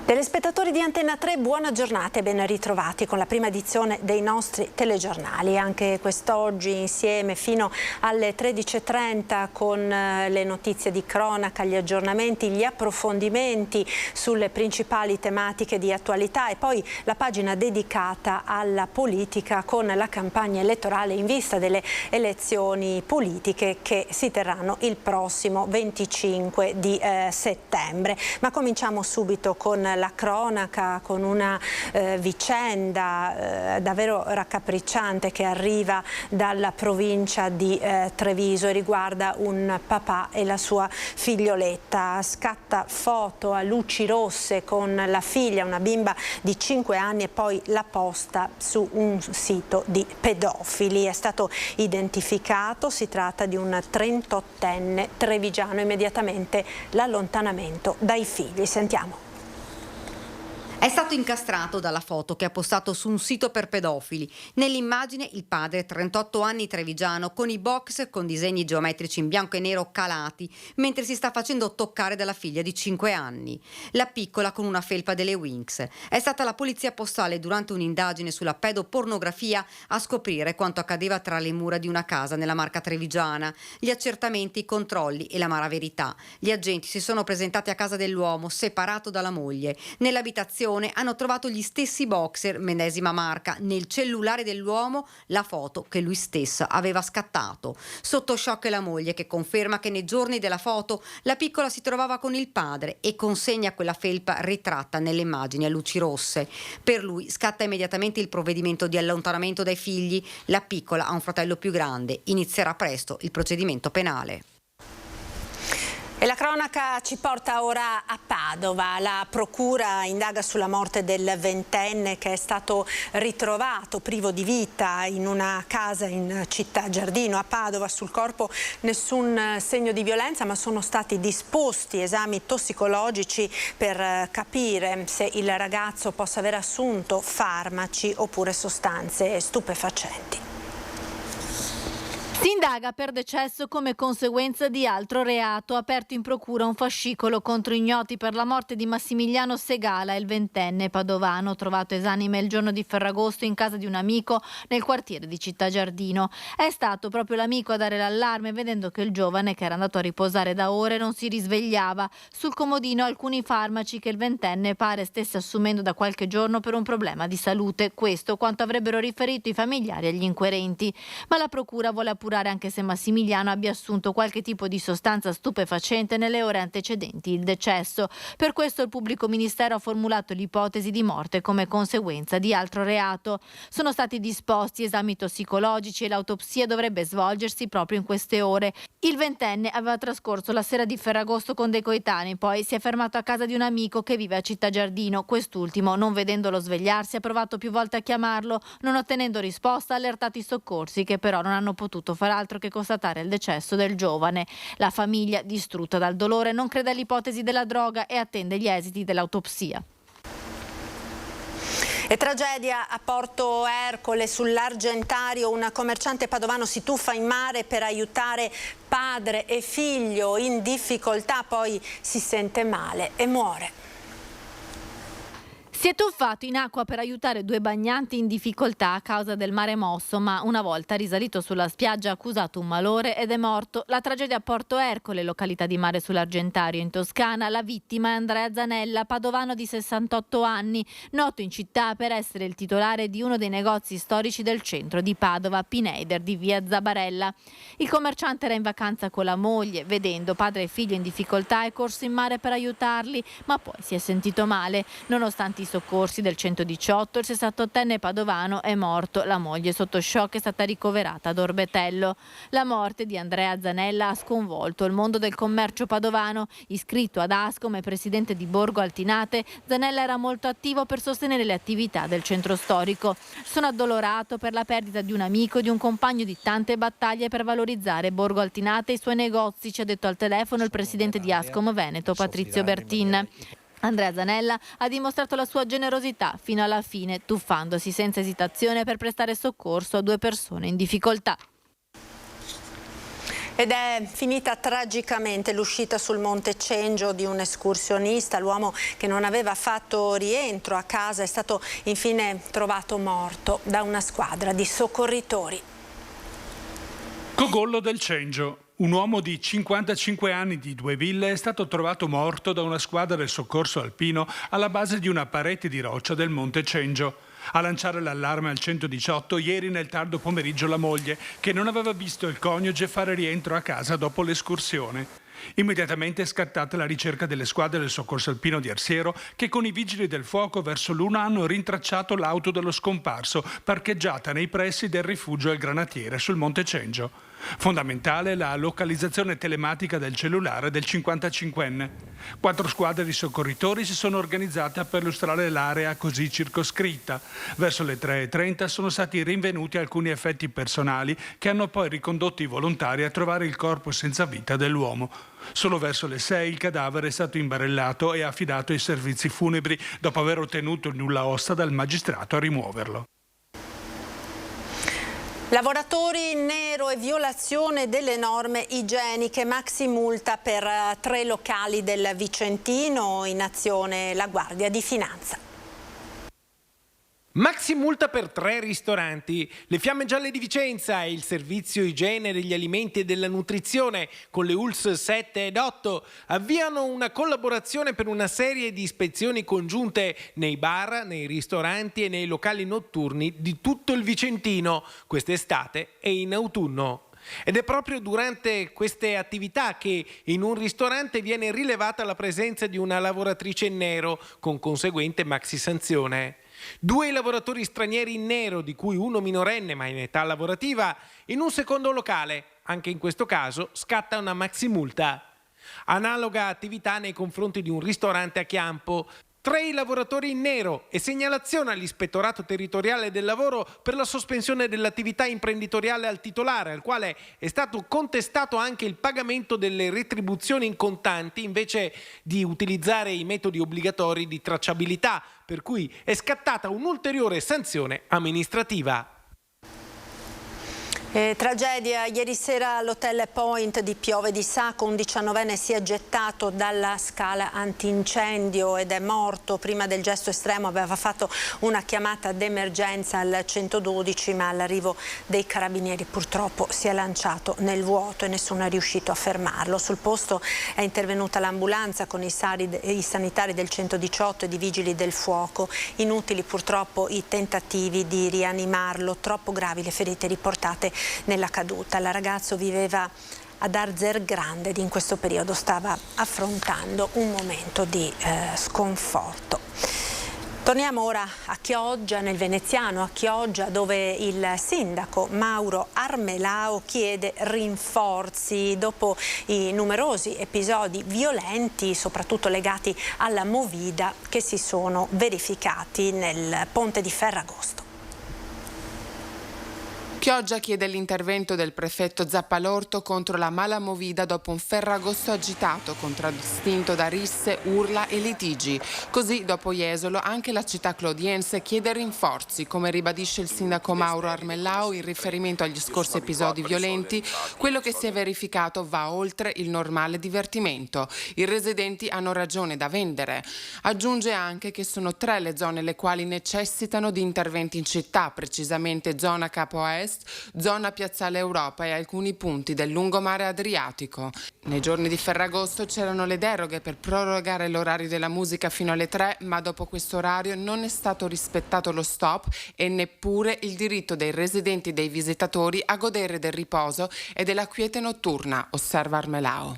Telespettatori di Antenna 3, buona giornata e ben ritrovati con la prima edizione dei nostri telegiornali. Anche quest'oggi insieme fino alle 13:30 con le notizie di cronaca, gli aggiornamenti, gli approfondimenti sulle principali tematiche di attualità e poi la pagina dedicata alla politica con la campagna elettorale in vista delle elezioni politiche che si terranno il prossimo 25 di settembre. Ma cominciamo subito con la cronaca, con una vicenda davvero raccapricciante che arriva dalla provincia di Treviso e riguarda un papà e la sua figlioletta. Scatta foto a luci rosse con la figlia, una bimba di 5 anni, e poi la posta su un sito di pedofili. È stato identificato, si tratta di un 38enne trevigiano, immediatamente l'allontanamento dai figli. Sentiamo. È stato incastrato dalla foto che ha postato su un sito per pedofili. Nell'immagine il padre, 38 anni, trevigiano, con i box con disegni geometrici in bianco e nero calati, mentre si sta facendo toccare dalla figlia di 5 anni. La piccola con una felpa delle Winx. È stata la polizia postale durante un'indagine sulla pedopornografia a scoprire quanto accadeva tra le mura di una casa nella Marca trevigiana. Gli accertamenti, i controlli e l'amara verità. Gli agenti si sono presentati a casa dell'uomo, separato dalla moglie. Nell'abitazione hanno trovato gli stessi boxer, medesima marca, nel cellulare dell'uomo la foto che lui stesso aveva scattato. Sotto shock è la moglie, che conferma che nei giorni della foto la piccola si trovava con il padre e consegna quella felpa ritratta nelle immagini a luci rosse. Per lui scatta immediatamente il provvedimento di allontanamento dai figli. La piccola ha un fratello più grande, inizierà presto il procedimento penale. E la cronaca ci porta ora a Padova. La procura indaga sulla morte del ventenne che è stato ritrovato privo di vita in una casa in città Giardino a Padova. Sul corpo nessun segno di violenza, ma sono stati disposti esami tossicologici per capire se il ragazzo possa aver assunto farmaci oppure sostanze stupefacenti. Si indaga per decesso come conseguenza di altro reato. Aperto in procura un fascicolo contro ignoti per la morte di Massimiliano Segala, il ventenne padovano, trovato esanime il giorno di Ferragosto in casa di un amico nel quartiere di Città Giardino. È stato proprio l'amico a dare l'allarme, vedendo che il giovane, che era andato a riposare da ore, non si risvegliava. Sul comodino alcuni farmaci che il ventenne pare stesse assumendo da qualche giorno per un problema di salute. Questo quanto avrebbero riferito i familiari agli inquirenti. Ma la procura vuole appurare anche se Massimiliano abbia assunto qualche tipo di sostanza stupefacente nelle ore antecedenti il decesso. Per questo il pubblico ministero ha formulato l'ipotesi di morte come conseguenza di altro reato. Sono stati disposti esami tossicologici e l'autopsia dovrebbe svolgersi proprio in queste ore. Il ventenne aveva trascorso la sera di Ferragosto con dei coetanei, poi si è fermato a casa di un amico che vive a Città Giardino. Quest'ultimo, non vedendolo svegliarsi, ha provato più volte a chiamarlo, non ottenendo risposta ha allertato i soccorsi, che però non hanno potuto fare altro che constatare il decesso del giovane. La famiglia, distrutta dal dolore, non crede all'ipotesi della droga e attende gli esiti dell'autopsia. E tragedia a Porto Ercole, sull'Argentario. Un commerciante padovano si tuffa in mare per aiutare padre e figlio in difficoltà, poi si sente male e muore. Si è tuffato in acqua per aiutare due bagnanti in difficoltà a causa del mare mosso, ma una volta risalito sulla spiaggia ha accusato un malore ed è morto. La tragedia a Porto Ercole, località di mare sull'Argentario in Toscana. La vittima è Andrea Zanella, padovano di 68 anni, noto in città per essere il titolare di uno dei negozi storici del centro di Padova, Pineider di via Zabarella. Il commerciante era in vacanza con la moglie, vedendo padre e figlio in difficoltà è corso in mare per aiutarli, ma poi si è sentito male. Nonostante i soccorsi del 118, il 68enne padovano è morto. La moglie, sotto shock, è stata ricoverata ad Orbetello. La morte di Andrea Zanella ha sconvolto il mondo del commercio padovano. Iscritto ad Ascom e presidente di Borgo Altinate, Zanella era molto attivo per sostenere le attività del centro storico. Sono addolorato per la perdita di un amico e di un compagno di tante battaglie per valorizzare Borgo Altinate e i suoi negozi, ci ha detto al telefono il presidente di Ascom Veneto, Patrizio Bertin. Andrea Zanella ha dimostrato la sua generosità fino alla fine, tuffandosi senza esitazione per prestare soccorso a due persone in difficoltà. Ed è finita tragicamente l'uscita sul Monte Cengio di un escursionista. L'uomo che non aveva fatto rientro a casa è stato infine trovato morto da una squadra di soccorritori. Cogollo del Cengio. Un uomo di 55 anni di Due Ville è stato trovato morto da una squadra del soccorso alpino alla base di una parete di roccia del Monte Cengio. A lanciare l'allarme al 118 ieri nel tardo pomeriggio la moglie, che non aveva visto il coniuge fare rientro a casa dopo l'escursione. Immediatamente è scattata la ricerca delle squadre del soccorso alpino di Arsiero, che con i vigili del fuoco verso l'una hanno rintracciato l'auto dello scomparso, parcheggiata nei pressi del rifugio El Granatiere sul Monte Cengio. Fondamentale la localizzazione telematica del cellulare del 55enne. 4 squadre di soccorritori si sono organizzate per illustrare l'area così circoscritta. Verso le 3:30 sono stati rinvenuti alcuni effetti personali che hanno poi ricondotto i volontari a trovare il corpo senza vita dell'uomo. Solo verso le 6 il cadavere è stato imbarellato e affidato ai servizi funebri dopo aver ottenuto il nulla osta dal magistrato a rimuoverlo. Lavoratori in nero e violazione delle norme igieniche, maxi multa per 3 locali del Vicentino, in azione la Guardia di Finanza. Maxi multa per 3 ristoranti. Le Fiamme Gialle di Vicenza e il servizio igiene degli alimenti e della nutrizione con le ULSS 7 ed 8 avviano una collaborazione per una serie di ispezioni congiunte nei bar, nei ristoranti e nei locali notturni di tutto il Vicentino quest'estate e in autunno. Ed è proprio durante queste attività che in un ristorante viene rilevata la presenza di una lavoratrice in nero con conseguente maxi sanzione. 2 lavoratori stranieri in nero, di cui uno minorenne ma in età lavorativa, in un secondo locale. Anche in questo caso scatta una maxi multa. Analoga attività nei confronti di un ristorante a Chiampo. 3 lavoratori in nero e segnalazione all'Ispettorato Territoriale del Lavoro per la sospensione dell'attività imprenditoriale al titolare, al quale è stato contestato anche il pagamento delle retribuzioni in contanti invece di utilizzare i metodi obbligatori di tracciabilità, per cui è scattata un'ulteriore sanzione amministrativa. Tragedia ieri sera all'Hotel Point di Piove di Sacco. Un 19enne si è gettato dalla scala antincendio ed è morto. Prima del gesto estremo aveva fatto una chiamata d'emergenza al 112, ma all'arrivo dei carabinieri purtroppo si è lanciato nel vuoto e nessuno è riuscito a fermarlo. Sul posto è intervenuta l'ambulanza con i sanitari del 118 e di vigili del fuoco. Inutili purtroppo i tentativi di rianimarlo, troppo gravi le ferite riportate nella caduta. Il ragazzo viveva ad Arzer Grande ed in questo periodo stava affrontando un momento di sconforto. Torniamo ora a Chioggia, nel veneziano, a Chioggia, dove il sindaco Mauro Armelao chiede rinforzi dopo i numerosi episodi violenti, soprattutto legati alla movida, che si sono verificati nel ponte di Ferragosto. Chioggia chiede l'intervento del prefetto Zappalorto contro la mala movida dopo un Ferragosto agitato, contraddistinto da risse, urla e litigi. Così, dopo Jesolo, anche la città clodiense chiede rinforzi, come ribadisce il sindaco Mauro Armelao in riferimento agli scorsi episodi violenti. Quello che si è verificato va oltre il normale divertimento. I residenti hanno ragione da vendere. Aggiunge anche che sono 3 le zone le quali necessitano di interventi in città, precisamente zona Capo Est, zona Piazzale Europa e alcuni punti del lungomare Adriatico. Nei giorni di Ferragosto c'erano le deroghe per prorogare l'orario della musica fino alle 3, ma dopo questo orario non è stato rispettato lo stop e neppure il diritto dei residenti e dei visitatori a godere del riposo e della quiete notturna, osserva Armelao.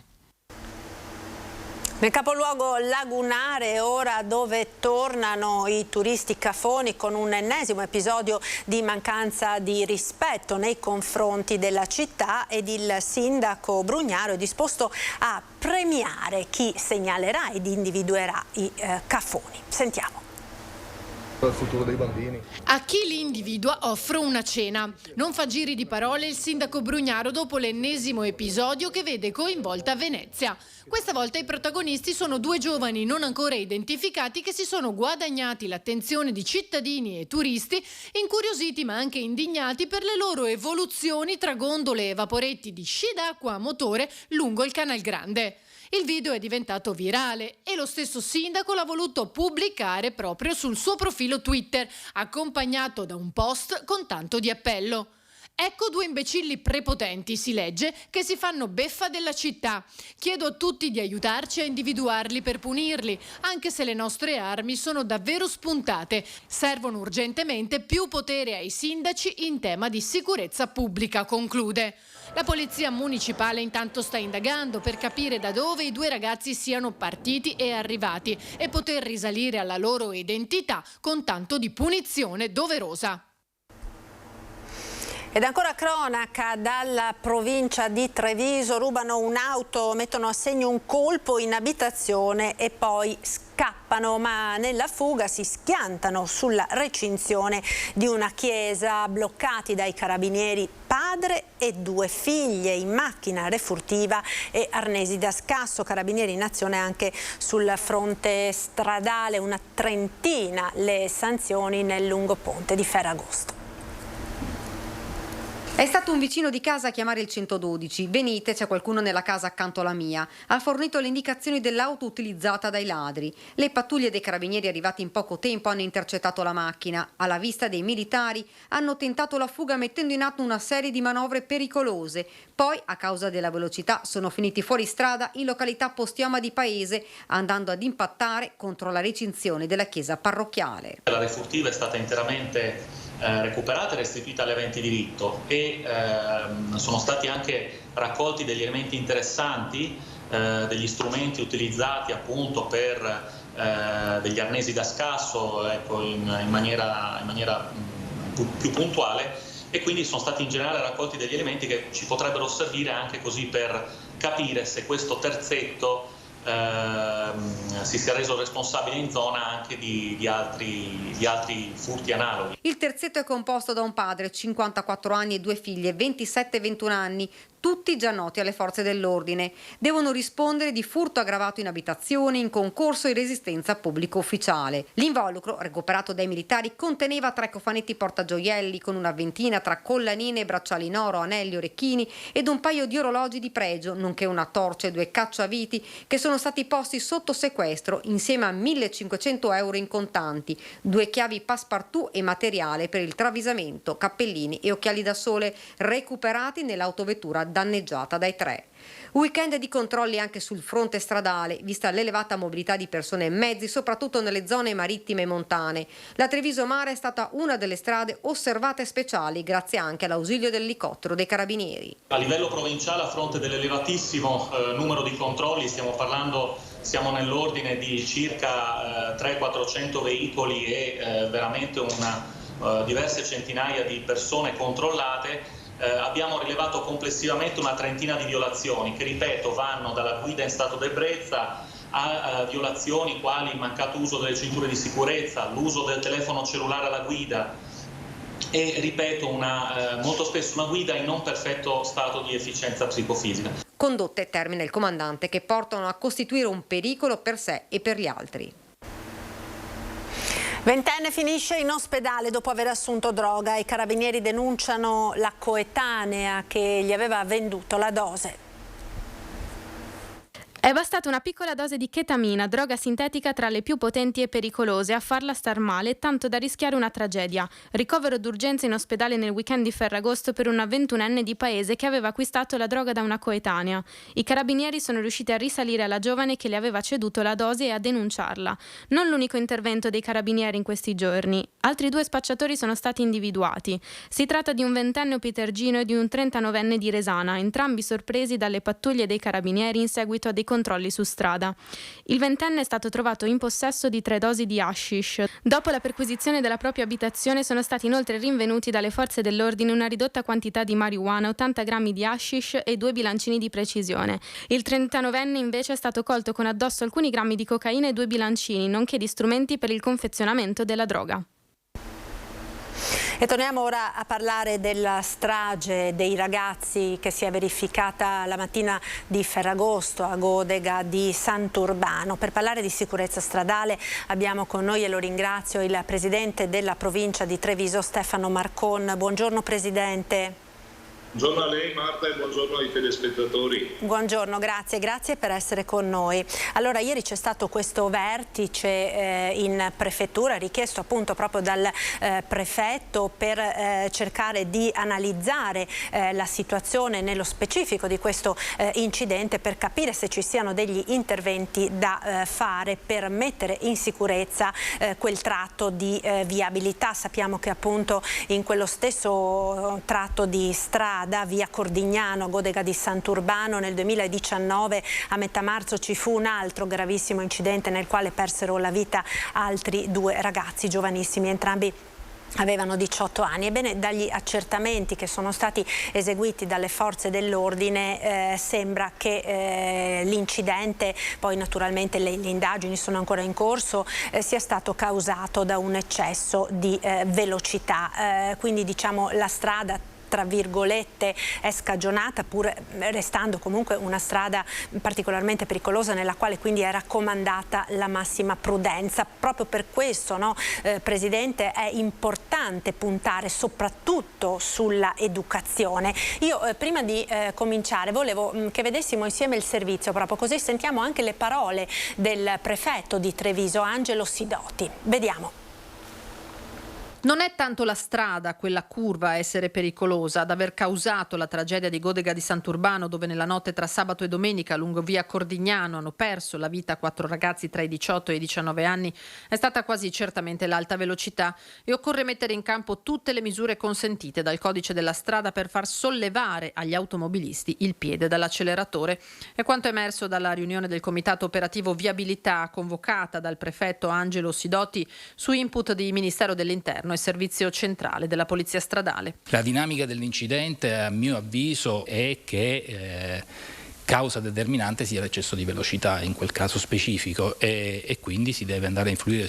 Nel capoluogo lagunare, ora, dove tornano i turisti cafoni con un ennesimo episodio di mancanza di rispetto nei confronti della città, ed il sindaco Brugnaro è disposto a premiare chi segnalerà ed individuerà i cafoni. Sentiamo. Il futuro dei bambini. A chi li individua offro una cena. Non fa giri di parole il sindaco Brugnaro dopo l'ennesimo episodio che vede coinvolta Venezia. Questa volta i protagonisti sono due giovani non ancora identificati che si sono guadagnati l'attenzione di cittadini e turisti, incuriositi ma anche indignati per le loro evoluzioni tra gondole e vaporetti di sci d'acqua a motore lungo il Canal Grande. Il video è diventato virale e lo stesso sindaco l'ha voluto pubblicare proprio sul suo profilo Twitter, accompagnato da un post con tanto di appello. Ecco due imbecilli prepotenti, si legge, che si fanno beffa della città. Chiedo a tutti di aiutarci a individuarli per punirli, anche se le nostre armi sono davvero spuntate. Servono urgentemente più potere ai sindaci in tema di sicurezza pubblica, conclude. La polizia municipale intanto sta indagando per capire da dove i due ragazzi siano partiti e arrivati e poter risalire alla loro identità con tanto di punizione doverosa. Ed ancora cronaca dalla provincia di Treviso, rubano un'auto, mettono a segno un colpo in abitazione e poi scappano, ma nella fuga si schiantano sulla recinzione di una chiesa, bloccati dai carabinieri padre e due figlie in macchina refurtiva e arnesi da scasso. Carabinieri in azione anche sul fronte stradale, una trentina le sanzioni nel lungo ponte di Ferragosto. È stato un vicino di casa a chiamare il 112. Venite, c'è qualcuno nella casa accanto alla mia. Ha fornito le indicazioni dell'auto utilizzata dai ladri. Le pattuglie dei carabinieri arrivati in poco tempo hanno intercettato la macchina. Alla vista dei militari hanno tentato la fuga mettendo in atto una serie di manovre pericolose. Poi, a causa della velocità, sono finiti fuori strada in località Postioma di Paese, andando ad impattare contro la recinzione della chiesa parrocchiale. La refurtiva è stata interamente recuperata e restituita alle aventi diritto e sono stati anche raccolti degli elementi interessanti, degli strumenti utilizzati appunto per degli arnesi da scasso, ecco, in maniera più puntuale, e quindi sono stati in generale raccolti degli elementi che ci potrebbero servire anche così per capire se questo terzetto si sia reso responsabile in zona anche di altri furti analoghi. Il terzetto è composto da un padre, 54 anni, e due figlie, 27 e 21 anni, tutti già noti alle forze dell'ordine. Devono rispondere di furto aggravato in abitazione, in concorso e resistenza pubblico ufficiale. L'involucro, recuperato dai militari, conteneva 3 cofanetti portagioielli con una ventina tra collanine e bracciali in oro, anelli, orecchini ed un paio di orologi di pregio, nonché una torcia e 2 cacciaviti che sono stati posti sotto sequestro insieme a 1.500 euro in contanti, 2 chiavi passepartout e materiale per il travisamento, cappellini e occhiali da sole recuperati nell'autovettura danneggiata dai 3. Weekend di controlli anche sul fronte stradale, vista l'elevata mobilità di persone e mezzi, soprattutto nelle zone marittime e montane. La Treviso Mare è stata una delle strade osservate speciali, grazie anche all'ausilio dell'elicottero dei carabinieri. A livello provinciale, a fronte dell'elevatissimo numero di controlli, siamo nell'ordine di circa 300-400 veicoli e veramente diverse centinaia di persone controllate. Abbiamo rilevato complessivamente una trentina di violazioni che, ripeto, vanno dalla guida in stato d'ebbrezza a violazioni quali il mancato uso delle cinture di sicurezza, l'uso del telefono cellulare alla guida e, ripeto, molto spesso una guida in non perfetto stato di efficienza psicofisica. Condotte, termina il comandante, che portano a costituire un pericolo per sé e per gli altri. Ventenne finisce in ospedale dopo aver assunto droga. I carabinieri denunciano la coetanea che gli aveva venduto la dose. È bastata una piccola dose di chetamina, droga sintetica tra le più potenti e pericolose, a farla star male, tanto da rischiare una tragedia. Ricovero d'urgenza in ospedale nel weekend di Ferragosto per una 21enne di Paese che aveva acquistato la droga da una coetanea. I carabinieri sono riusciti a risalire alla giovane che le aveva ceduto la dose e a denunciarla. Non l'unico intervento dei carabinieri in questi giorni. Altri 2 spacciatori sono stati individuati. Si tratta di un 20enne pitergino e di un 39enne di Resana, entrambi sorpresi dalle pattuglie dei carabinieri in seguito a dei controlli controlli su strada. Il ventenne è stato trovato in possesso di 3 dosi di hashish. Dopo la perquisizione della propria abitazione sono stati inoltre rinvenuti dalle forze dell'ordine una ridotta quantità di marijuana, 80 grammi di hashish e 2 bilancini di precisione. Il 39enne invece è stato colto con addosso alcuni grammi di cocaina e 2 bilancini, nonché di strumenti per il confezionamento della droga. E torniamo ora a parlare della strage dei ragazzi che si è verificata la mattina di Ferragosto a Godega di Sant'Urbano. Per parlare di sicurezza stradale abbiamo con noi, e lo ringrazio, il presidente della provincia di Treviso, Stefano Marcon. Buongiorno Presidente. Buongiorno a lei Marta e buongiorno ai telespettatori. Buongiorno, grazie per essere con noi. Allora, ieri c'è stato questo vertice in prefettura richiesto appunto proprio dal prefetto per cercare di analizzare la situazione nello specifico di questo incidente, per capire se ci siano degli interventi da fare per mettere in sicurezza quel tratto di viabilità. Sappiamo che appunto in quello stesso tratto di strada, via Cordignano a Godega di Sant'Urbano, nel 2019 a metà marzo ci fu un altro gravissimo incidente nel quale persero la vita altri 2 ragazzi giovanissimi, entrambi avevano 18 anni. Ebbene, dagli accertamenti che sono stati eseguiti dalle forze dell'ordine sembra che l'incidente, poi naturalmente le indagini sono ancora in corso, sia stato causato da un eccesso di velocità. Quindi diciamo la strada, tra virgolette, è scagionata, pur restando comunque una strada particolarmente pericolosa nella quale quindi è raccomandata la massima prudenza. Proprio per questo, no, Presidente, è importante puntare soprattutto sulla educazione. Io prima di cominciare volevo che vedessimo insieme il servizio, proprio così sentiamo anche le parole del prefetto di Treviso, Angelo Sidoti. Vediamo. Non è tanto la strada, quella curva, a essere pericolosa, ad aver causato la tragedia di Godega di Sant'Urbano, dove nella notte tra sabato e domenica lungo via Cordignano hanno perso la vita 4 ragazzi tra i 18 e i 19 anni, è stata quasi certamente l'alta velocità, e occorre mettere in campo tutte le misure consentite dal codice della strada per far sollevare agli automobilisti il piede dall'acceleratore. È quanto emerso dalla riunione del Comitato Operativo Viabilità convocata dal prefetto Angelo Sidoti su input di Ministero dell'Interno e Servizio Centrale della Polizia Stradale. La dinamica dell'incidente, a mio avviso, è che causa determinante sia l'eccesso di velocità in quel caso specifico, e quindi si deve andare a influire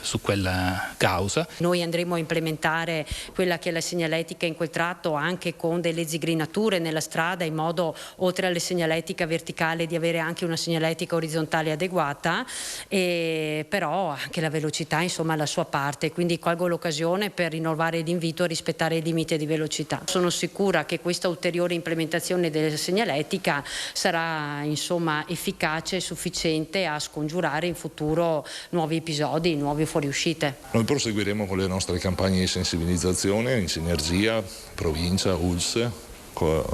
su quella causa. Noi andremo a implementare quella che è la segnaletica in quel tratto anche con delle zigrinature nella strada, in modo, oltre alla segnaletica verticale, di avere anche una segnaletica orizzontale adeguata, però anche la velocità insomma ha la sua parte, quindi colgo l'occasione per rinnovare l'invito a rispettare il limite di velocità. Sono sicura che questa ulteriore implementazione della segnaletica sarà insomma efficace e sufficiente a scongiurare in futuro nuovi episodi, nuove fuoriuscite. Noi proseguiremo con le nostre campagne di sensibilizzazione in sinergia provincia, ULS, con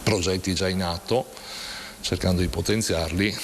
progetti già in atto, cercando di potenziarli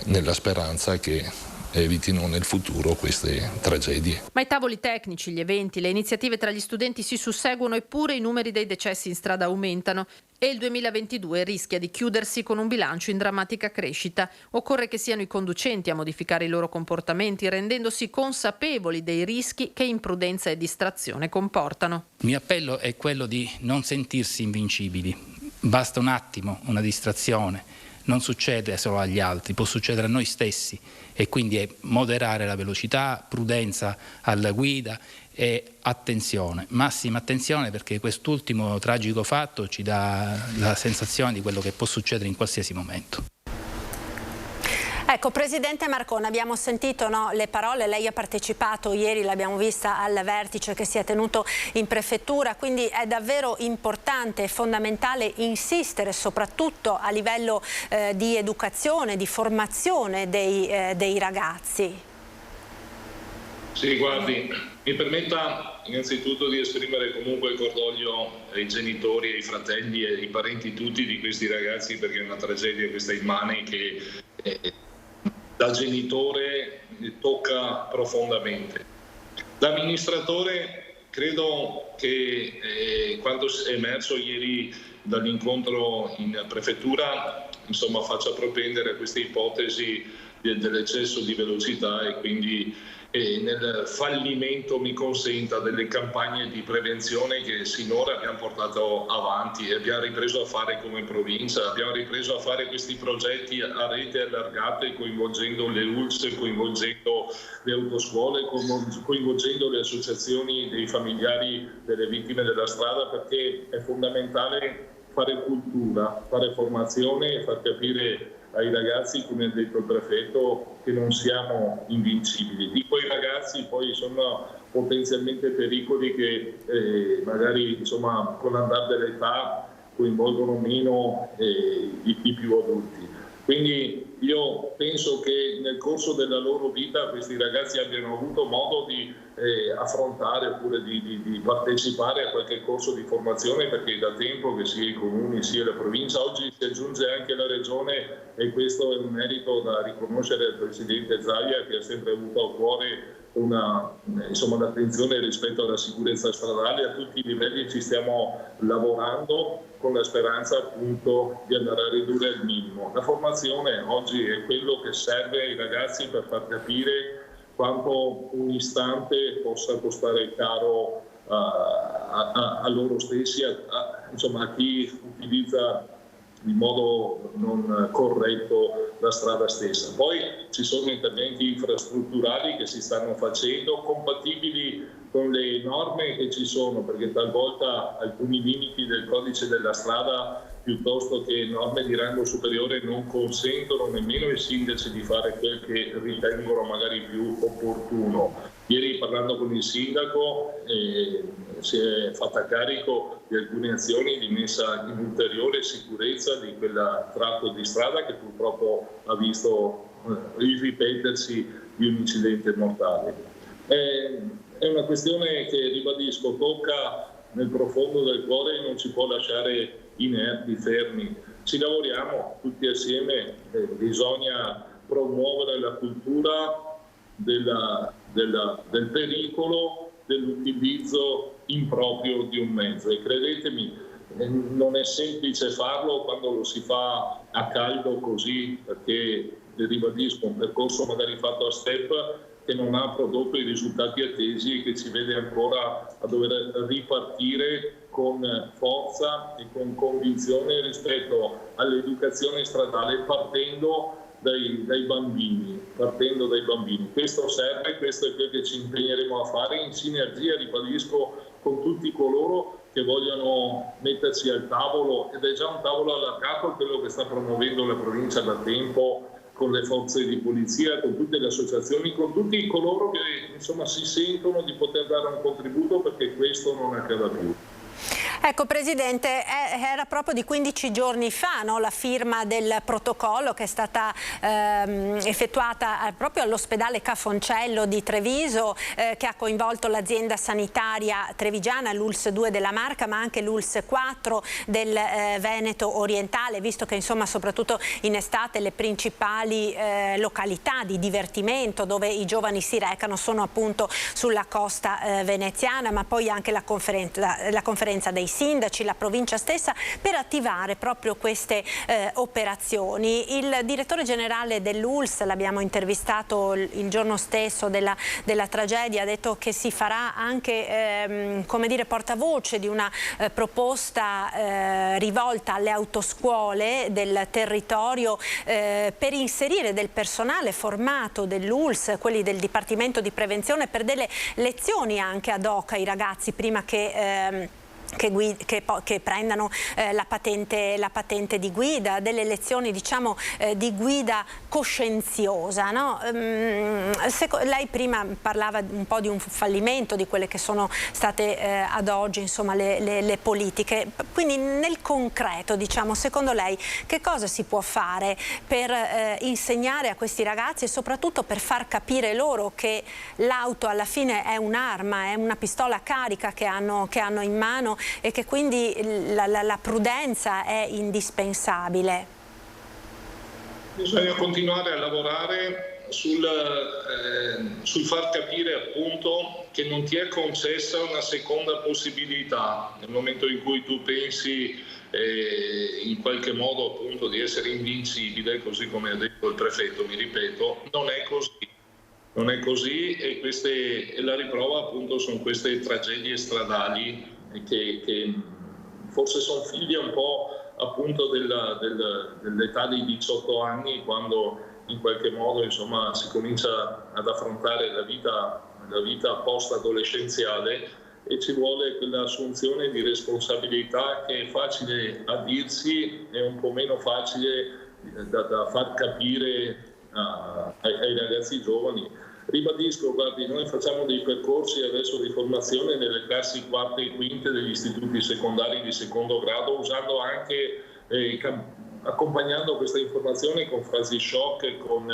nella speranza che evitino nel futuro queste tragedie. Ma i tavoli tecnici, gli eventi, le iniziative tra gli studenti si susseguono, eppure i numeri dei decessi in strada aumentano e il 2022 rischia di chiudersi con un bilancio in drammatica crescita. Occorre che siano i conducenti a modificare i loro comportamenti, rendendosi consapevoli dei rischi che imprudenza e distrazione comportano. Il mio appello è quello di non sentirsi invincibili. Basta un attimo, una distrazione. Non succede solo agli altri, può succedere a noi stessi, e quindi è moderare la velocità, prudenza alla guida e attenzione, massima attenzione, perché quest'ultimo tragico fatto ci dà la sensazione di quello che può succedere in qualsiasi momento. Ecco, Presidente Marcon, abbiamo sentito, no, le parole, lei ha partecipato ieri, l'abbiamo vista al vertice che si è tenuto in prefettura, quindi è davvero importante e fondamentale insistere soprattutto a livello di educazione, di formazione dei ragazzi. Sì, guardi, mi permetta innanzitutto di esprimere comunque il cordoglio ai genitori, ai fratelli e ai parenti tutti di questi ragazzi, perché è una tragedia questa immane che da genitore tocca profondamente. Da amministratore credo che quanto è emerso ieri dall'incontro in prefettura faccia propendere a queste ipotesi dell'eccesso di velocità e quindi nel fallimento, mi consenta, delle campagne di prevenzione che sinora abbiamo portato avanti e abbiamo ripreso a fare come provincia. Abbiamo ripreso a fare questi progetti a rete allargate, coinvolgendo le ULSS, coinvolgendo le autoscuole, coinvolgendo le associazioni dei familiari delle vittime della strada, perché è fondamentale fare cultura, fare formazione e far capire ai ragazzi, come ha detto il prefetto, che non siamo invincibili. Di quei ragazzi poi sono potenzialmente pericoli che magari con l'andare dell'età coinvolgono meno i più adulti. Quindi io penso che nel corso della loro vita questi ragazzi abbiano avuto modo di affrontare oppure di partecipare a qualche corso di formazione, perché da tempo che sia i comuni sia la provincia, oggi si aggiunge anche la regione, e questo è un merito da riconoscere al presidente Zaia, che ha sempre avuto a cuore l'attenzione rispetto alla sicurezza stradale. A tutti i livelli ci stiamo lavorando con la speranza appunto di andare a ridurre al minimo. La formazione oggi è quello che serve ai ragazzi per far capire quanto un istante possa costare caro a loro stessi, a chi utilizza in modo non corretto la strada stessa. Poi ci sono interventi infrastrutturali che si stanno facendo, compatibili con le norme che ci sono, perché talvolta alcuni limiti del codice della strada piuttosto che norme di rango superiore non consentono nemmeno ai sindaci di fare quel che ritengono magari più opportuno. Ieri, parlando con il sindaco, si è fatta carico di alcune azioni di messa in ulteriore sicurezza di quel tratto di strada che purtroppo ha visto il ripetersi di un incidente mortale. È una questione che, ribadisco, tocca nel profondo del cuore e non ci può lasciare inerti, fermi. Ci lavoriamo tutti assieme, bisogna promuovere la cultura del pericolo, dell'utilizzo improprio di un mezzo, e credetemi, non è semplice farlo quando lo si fa a caldo così, perché, ribadisco, un percorso magari fatto a step che non ha prodotto i risultati attesi e che ci vede ancora a dover ripartire con forza e con convinzione rispetto all'educazione stradale, partendo dai bambini. Questo serve, questo è quello che ci impegneremo a fare in sinergia, ribadisco, con tutti coloro che vogliono mettersi al tavolo, ed è già un tavolo allargato quello che sta promuovendo la provincia da tempo, con le forze di polizia, con tutte le associazioni, con tutti coloro che si sentono di poter dare un contributo perché questo non accada più. Ecco, Presidente, era proprio di 15 giorni fa, no, la firma del protocollo che è stata effettuata proprio all'ospedale Ca' Foncello di Treviso, che ha coinvolto l'azienda sanitaria trevigiana, l'ULSS 2 della Marca, ma anche l'ULSS 4 del Veneto orientale, visto che soprattutto in estate le principali località di divertimento dove i giovani si recano sono appunto sulla costa veneziana, ma poi anche la conferenza dei sindaci, la provincia stessa, per attivare proprio queste operazioni. Il direttore generale dell'ULSS, l'abbiamo intervistato il giorno stesso della tragedia, ha detto che si farà anche portavoce di una proposta rivolta alle autoscuole del territorio per inserire del personale formato dell'ULSS, quelli del Dipartimento di Prevenzione, per delle lezioni anche ad hoc ai ragazzi prima che prendano la patente di guida, delle lezioni di guida coscienziosa, no? Lei prima parlava un po' di un fallimento di quelle che sono state ad oggi le politiche, quindi nel concreto secondo lei che cosa si può fare per insegnare a questi ragazzi e soprattutto per far capire loro che l'auto alla fine è un'arma, è una pistola carica che hanno in mano e che quindi la prudenza è indispensabile? Bisogna continuare a lavorare sul far capire appunto che non ti è concessa una seconda possibilità. Nel momento in cui tu pensi in qualche modo appunto di essere invincibile, così come ha detto il prefetto, mi ripeto, non è così. Non è così e la riprova appunto sono queste tragedie stradali che forse sono figlie un po' appunto dell'età dei 18 anni, quando in qualche modo insomma si comincia ad affrontare la vita post-adolescenziale e ci vuole quell'assunzione di responsabilità che è facile a dirsi e un po' meno facile da far capire ai ragazzi giovani. Ribadisco, guardi, noi facciamo dei percorsi adesso di formazione nelle classi quarte e quinte degli istituti secondari di secondo grado, usando anche, accompagnando questa informazione con frasi shock, con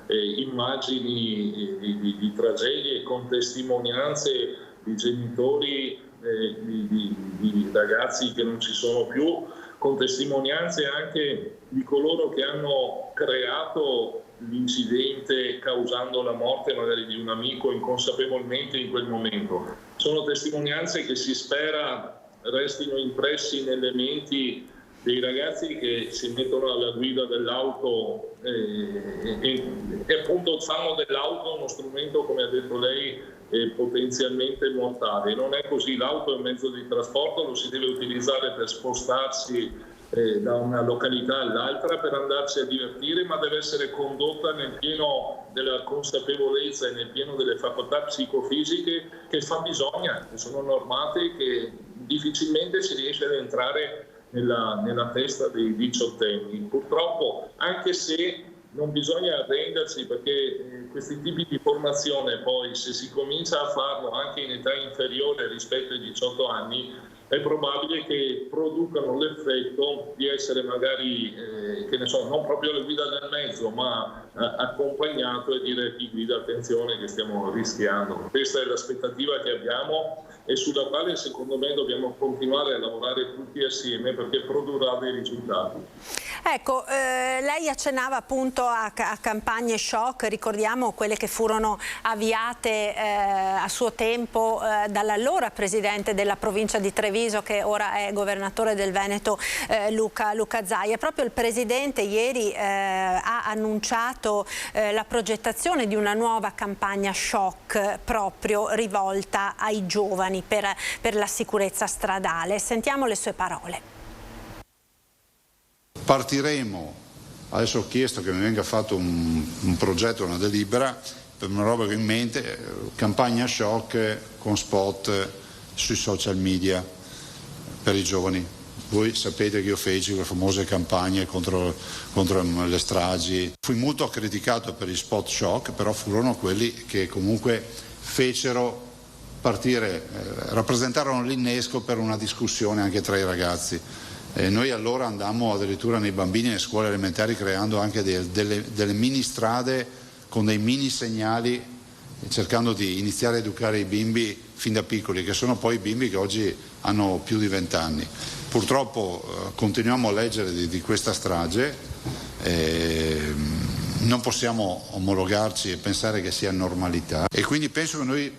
immagini di tragedie, con testimonianze di genitori, di ragazzi che non ci sono più, con testimonianze anche di coloro che hanno creato l'incidente causando la morte magari di un amico inconsapevolmente in quel momento. Sono testimonianze che si spera restino impressi nelle menti dei ragazzi che si mettono alla guida dell'auto e appunto fanno dell'auto uno strumento, come ha detto lei, potenzialmente mortale. Non è così, l'auto è un mezzo di trasporto, lo si deve utilizzare per spostarsi da una località all'altra, per andarsi a divertire, ma deve essere condotta nel pieno della consapevolezza e nel pieno delle facoltà psicofisiche che fabbisogna, che sono normate, che difficilmente si riesce ad entrare nella testa dei diciottenni. Purtroppo, anche se non bisogna arrendersi, perché questi tipi di formazione poi, se si comincia a farlo anche in età inferiore rispetto ai 18 anni, è probabile che producano l'effetto di essere magari, che ne so, non proprio la guida del mezzo, ma accompagnato e dire a chi guida: attenzione che stiamo rischiando. Questa è l'aspettativa che abbiamo e sulla quale secondo me dobbiamo continuare a lavorare tutti assieme, perché produrrà dei risultati. Ecco, lei accennava appunto a campagne shock, ricordiamo quelle che furono avviate a suo tempo dall'allora presidente della provincia di Treviso, che ora è governatore del Veneto, Luca Zaia. Proprio il presidente ieri ha annunciato la progettazione di una nuova campagna shock proprio rivolta ai giovani per la sicurezza stradale. Sentiamo le sue parole. Partiremo, adesso ho chiesto che mi venga fatto un progetto, una delibera, per una roba che ho in mente, campagna shock con spot sui social media per i giovani. Voi sapete che io feci quelle famose campagne contro le stragi. Fui molto criticato per gli spot shock, però furono quelli che comunque fecero partire, rappresentarono l'innesco per una discussione anche tra i ragazzi. Noi allora andammo addirittura nei bambini nelle scuole elementari creando anche delle mini strade con dei mini segnali, cercando di iniziare a educare i bimbi fin da piccoli, che sono poi i bimbi che oggi hanno più di 20 anni. Purtroppo continuiamo a leggere di questa strage, non possiamo omologarci e pensare che sia normalità, e quindi penso che noi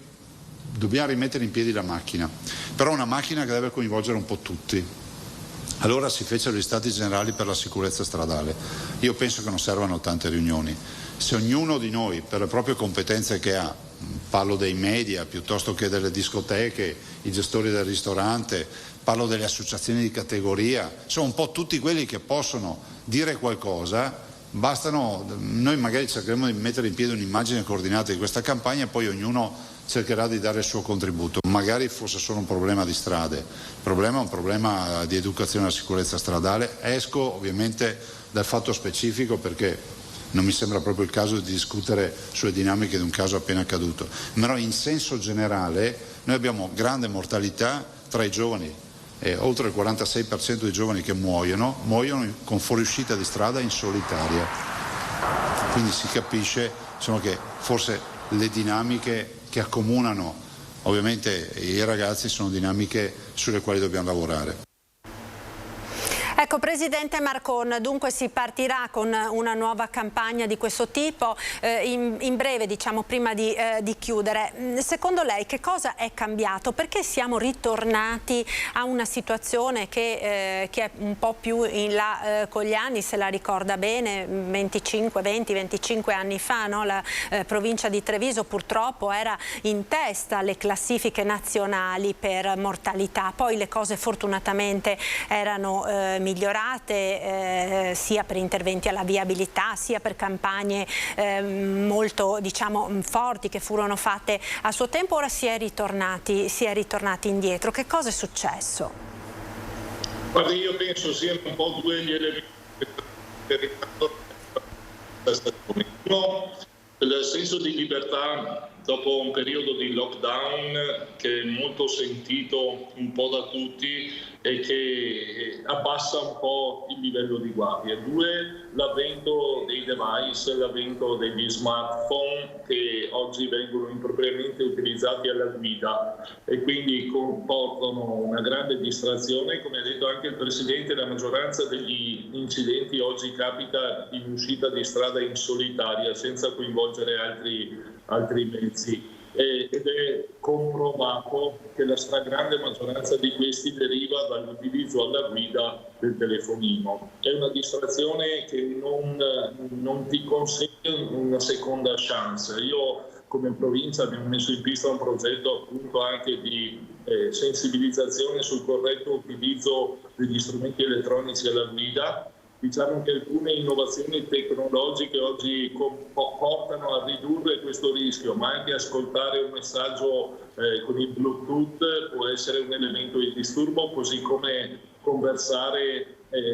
dobbiamo rimettere in piedi la macchina, però una macchina che deve coinvolgere un po' tutti. Allora si fecero gli stati generali per la sicurezza stradale. Io penso che non servano tante riunioni. Se ognuno di noi, per le proprie competenze che ha, parlo dei media piuttosto che delle discoteche, i gestori del ristorante, parlo delle associazioni di categoria, sono un po' tutti quelli che possono dire qualcosa, bastano, noi magari cercheremo di mettere in piedi un'immagine coordinata di questa campagna e poi ognuno cercherà di dare il suo contributo. Magari fosse solo un problema di strade, il problema è un problema di educazione alla sicurezza stradale. Esco ovviamente dal fatto specifico perché non mi sembra proprio il caso di discutere sulle dinamiche di un caso appena accaduto, però in senso generale noi abbiamo grande mortalità tra i giovani, oltre il 46% dei giovani che muoiono con fuoriuscita di strada in solitaria, quindi si capisce insomma, che forse le dinamiche che accomunano ovviamente i ragazzi sono dinamiche sulle quali dobbiamo lavorare. Ecco, Presidente Marcon, dunque si partirà con una nuova campagna di questo tipo in breve, diciamo, prima di chiudere. Secondo lei che cosa è cambiato? Perché siamo ritornati a una situazione che è un po' più in là con gli anni, se la ricorda bene, 20-25 anni fa, no? La provincia di Treviso purtroppo era in testa alle classifiche nazionali per mortalità, poi le cose fortunatamente erano migliorate sia per interventi alla viabilità sia per campagne molto, diciamo, forti che furono fatte a suo tempo. Ora si è ritornati indietro. Che cosa è successo? Guardi, io penso siano un po' due gli elementi che uno, il senso di libertà dopo un periodo di lockdown che è molto sentito un po' da tutti e che abbassa un po' il livello di guardia. Due, l'avvento dei device, l'avvento degli smartphone che oggi vengono impropriamente utilizzati alla guida e quindi comportano una grande distrazione. Come ha detto anche il Presidente, la maggioranza degli incidenti oggi capita in uscita di strada in solitaria senza coinvolgere altri mezzi. Ed è comprovato che la stragrande maggioranza di questi deriva dall'utilizzo alla guida del telefonino. È una distrazione che non ti consente una seconda chance. Io come provincia abbiamo messo in pista un progetto appunto anche di sensibilizzazione sul corretto utilizzo degli strumenti elettronici alla guida. Diciamo che alcune innovazioni tecnologiche oggi portano a ridurre questo rischio, ma anche ascoltare un messaggio con il Bluetooth può essere un elemento di disturbo, così come conversare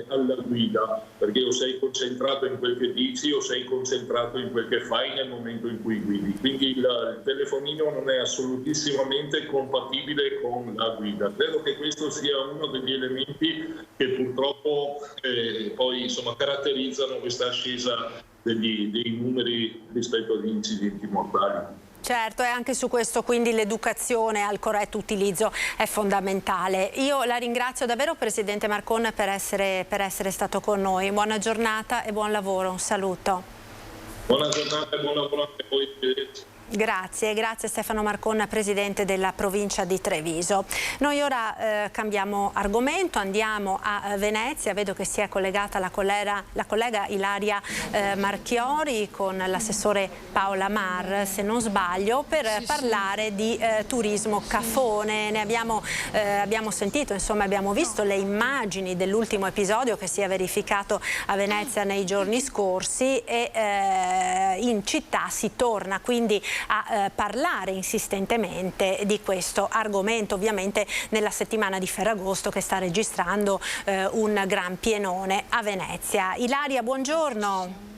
alla guida, perché o sei concentrato in quel che dici o sei concentrato in quel che fai nel momento in cui guidi. Quindi il telefonino non è assolutissimamente compatibile con la guida. Credo che questo sia uno degli elementi che purtroppo poi caratterizzano questa ascesa dei numeri rispetto agli incidenti mortali. Certo, e anche su questo quindi l'educazione al corretto utilizzo è fondamentale. Io la ringrazio davvero, Presidente Marcon, per essere stato con noi. Buona giornata e buon lavoro, un saluto. Buona giornata e buon lavoro anche a voi. Grazie Stefano Marcon, Presidente della provincia di Treviso. Noi ora cambiamo argomento, andiamo a Venezia. Vedo che si è collegata la collega Ilaria Marchiori con l'assessore Paola Mar, se non sbaglio, per parlare di turismo cafone. Ne abbiamo sentito, insomma abbiamo visto le immagini dell'ultimo episodio che si è verificato a Venezia nei giorni scorsi e in città si torna quindi a parlare insistentemente di questo argomento, ovviamente nella settimana di Ferragosto che sta registrando un gran pienone a Venezia. Ilaria, buongiorno.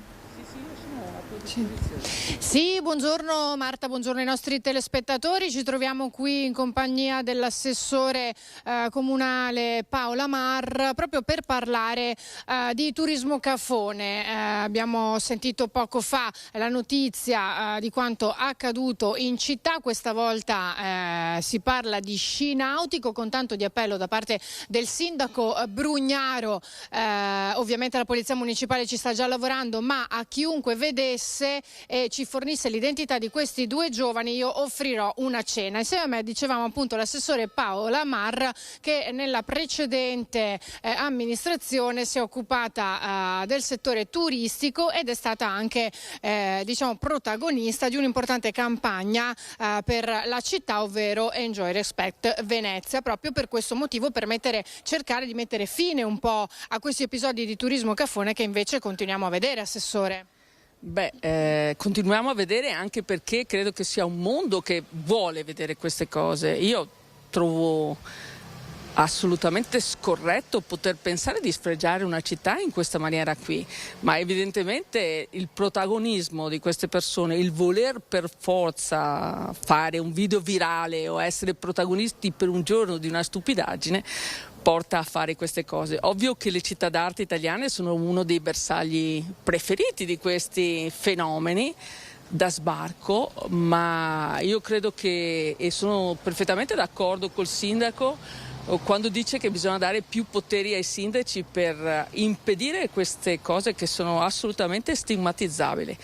Sì, buongiorno Marta, buongiorno ai nostri telespettatori. Ci troviamo qui in compagnia dell'assessore comunale Paola Mar proprio per parlare di turismo cafone. Abbiamo sentito poco fa la notizia di quanto accaduto in città. Questa volta si parla di sci nautico con tanto di appello da parte del sindaco Brugnaro. Ovviamente la polizia municipale ci sta già lavorando, ma a chiunque vedesse e ci fornisse l'identità di questi due giovani io offrirò una cena. Insieme a me, dicevamo appunto, l'assessore Paola Mar, che nella precedente amministrazione si è occupata del settore turistico ed è stata anche protagonista di un'importante campagna per la città, ovvero Enjoy Respect Venezia, proprio per questo motivo, per cercare di mettere fine un po' a questi episodi di turismo cafone che invece continuiamo a vedere, assessore. Continuiamo a vedere, anche perché credo che sia un mondo che vuole vedere queste cose. Io trovo assolutamente scorretto poter pensare di sfregiare una città in questa maniera qui, ma evidentemente il protagonismo di queste persone, il voler per forza fare un video virale o essere protagonisti per un giorno di una stupidaggine porta a fare queste cose. Ovvio che le città d'arte italiane sono uno dei bersagli preferiti di questi fenomeni da sbarco, ma io credo che, e sono perfettamente d'accordo col sindaco, quando dice che bisogna dare più poteri ai sindaci per impedire queste cose che sono assolutamente stigmatizzabili.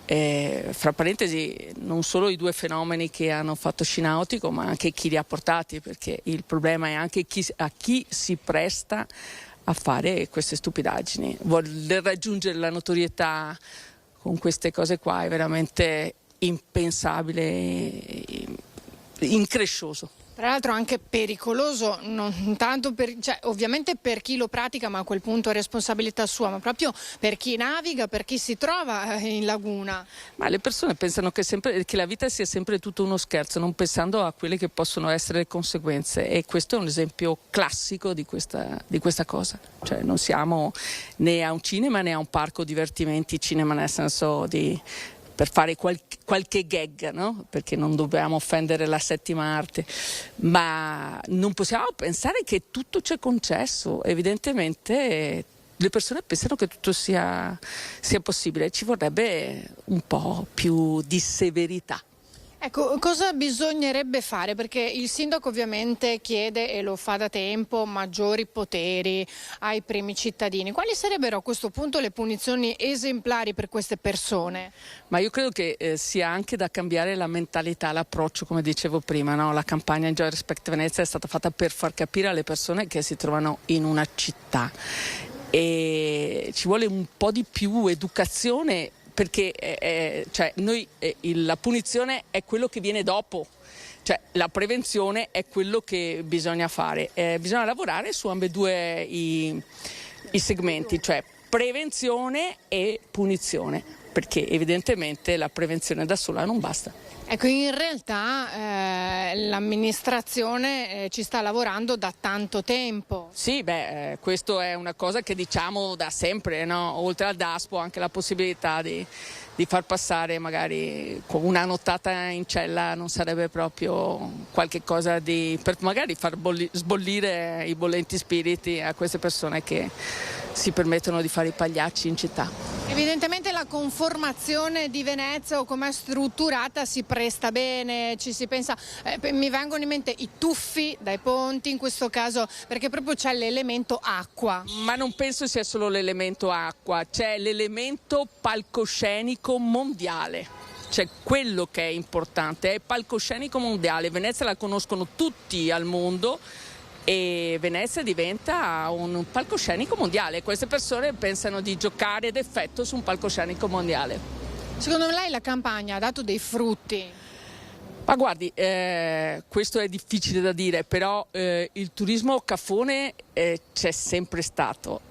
Fra parentesi, non solo i 2 fenomeni che hanno fatto sci nautico, ma anche chi li ha portati, perché il problema è anche a chi si presta a fare queste stupidaggini. Voler raggiungere la notorietà con queste cose qua è veramente impensabile, increscioso. Tra l'altro anche pericoloso, non tanto ovviamente per chi lo pratica, ma a quel punto è responsabilità sua, ma proprio per chi naviga, per chi si trova in laguna. Ma le persone pensano che la vita sia sempre tutto uno scherzo, non pensando a quelle che possono essere le conseguenze, e questo è un esempio classico di questa cosa. Cioè non siamo né a un cinema né a un parco divertimenti, cinema nel senso per fare qualche gag, no? Perché non dobbiamo offendere la 7ª arte, ma non possiamo pensare che tutto c'è concesso. Evidentemente le persone pensano che tutto sia possibile, ci vorrebbe un po' più di severità. Ecco, cosa bisognerebbe fare? Perché il sindaco ovviamente chiede, e lo fa da tempo, maggiori poteri ai primi cittadini. Quali sarebbero a questo punto le punizioni esemplari per queste persone? Ma io credo che sia anche da cambiare la mentalità, l'approccio, come dicevo prima, no? La campagna Enjoy Respect Venezia è stata fatta per far capire alle persone che si trovano in una città, e ci vuole un po' di più educazione, perché la punizione è quello che viene dopo, cioè la prevenzione è quello che bisogna fare. Bisogna lavorare su ambedue i segmenti, cioè prevenzione e punizione, perché evidentemente la prevenzione da sola non basta. Ecco, in realtà l'amministrazione ci sta lavorando da tanto tempo. Sì, questo è una cosa che diciamo da sempre, no? Oltre al DASPO anche la possibilità di far passare magari con una nottata in cella non sarebbe proprio qualche cosa per magari far sbollire i bollenti spiriti a queste persone che si permettono di fare i pagliacci in città. Evidentemente la conformazione di Venezia o com'è strutturata si presta bene, ci si pensa, mi vengono in mente i tuffi dai ponti in questo caso, perché proprio c'è l'elemento acqua. Ma non penso sia solo l'elemento acqua, c'è l'elemento palcoscenico mondiale. Cioè quello che è importante, è il palcoscenico mondiale. Venezia la conoscono tutti al mondo e Venezia diventa un palcoscenico mondiale. Queste persone pensano di giocare d'effetto su un palcoscenico mondiale. Secondo lei la campagna ha dato dei frutti? Ma guardi, questo è difficile da dire, però il turismo cafone c'è sempre stato.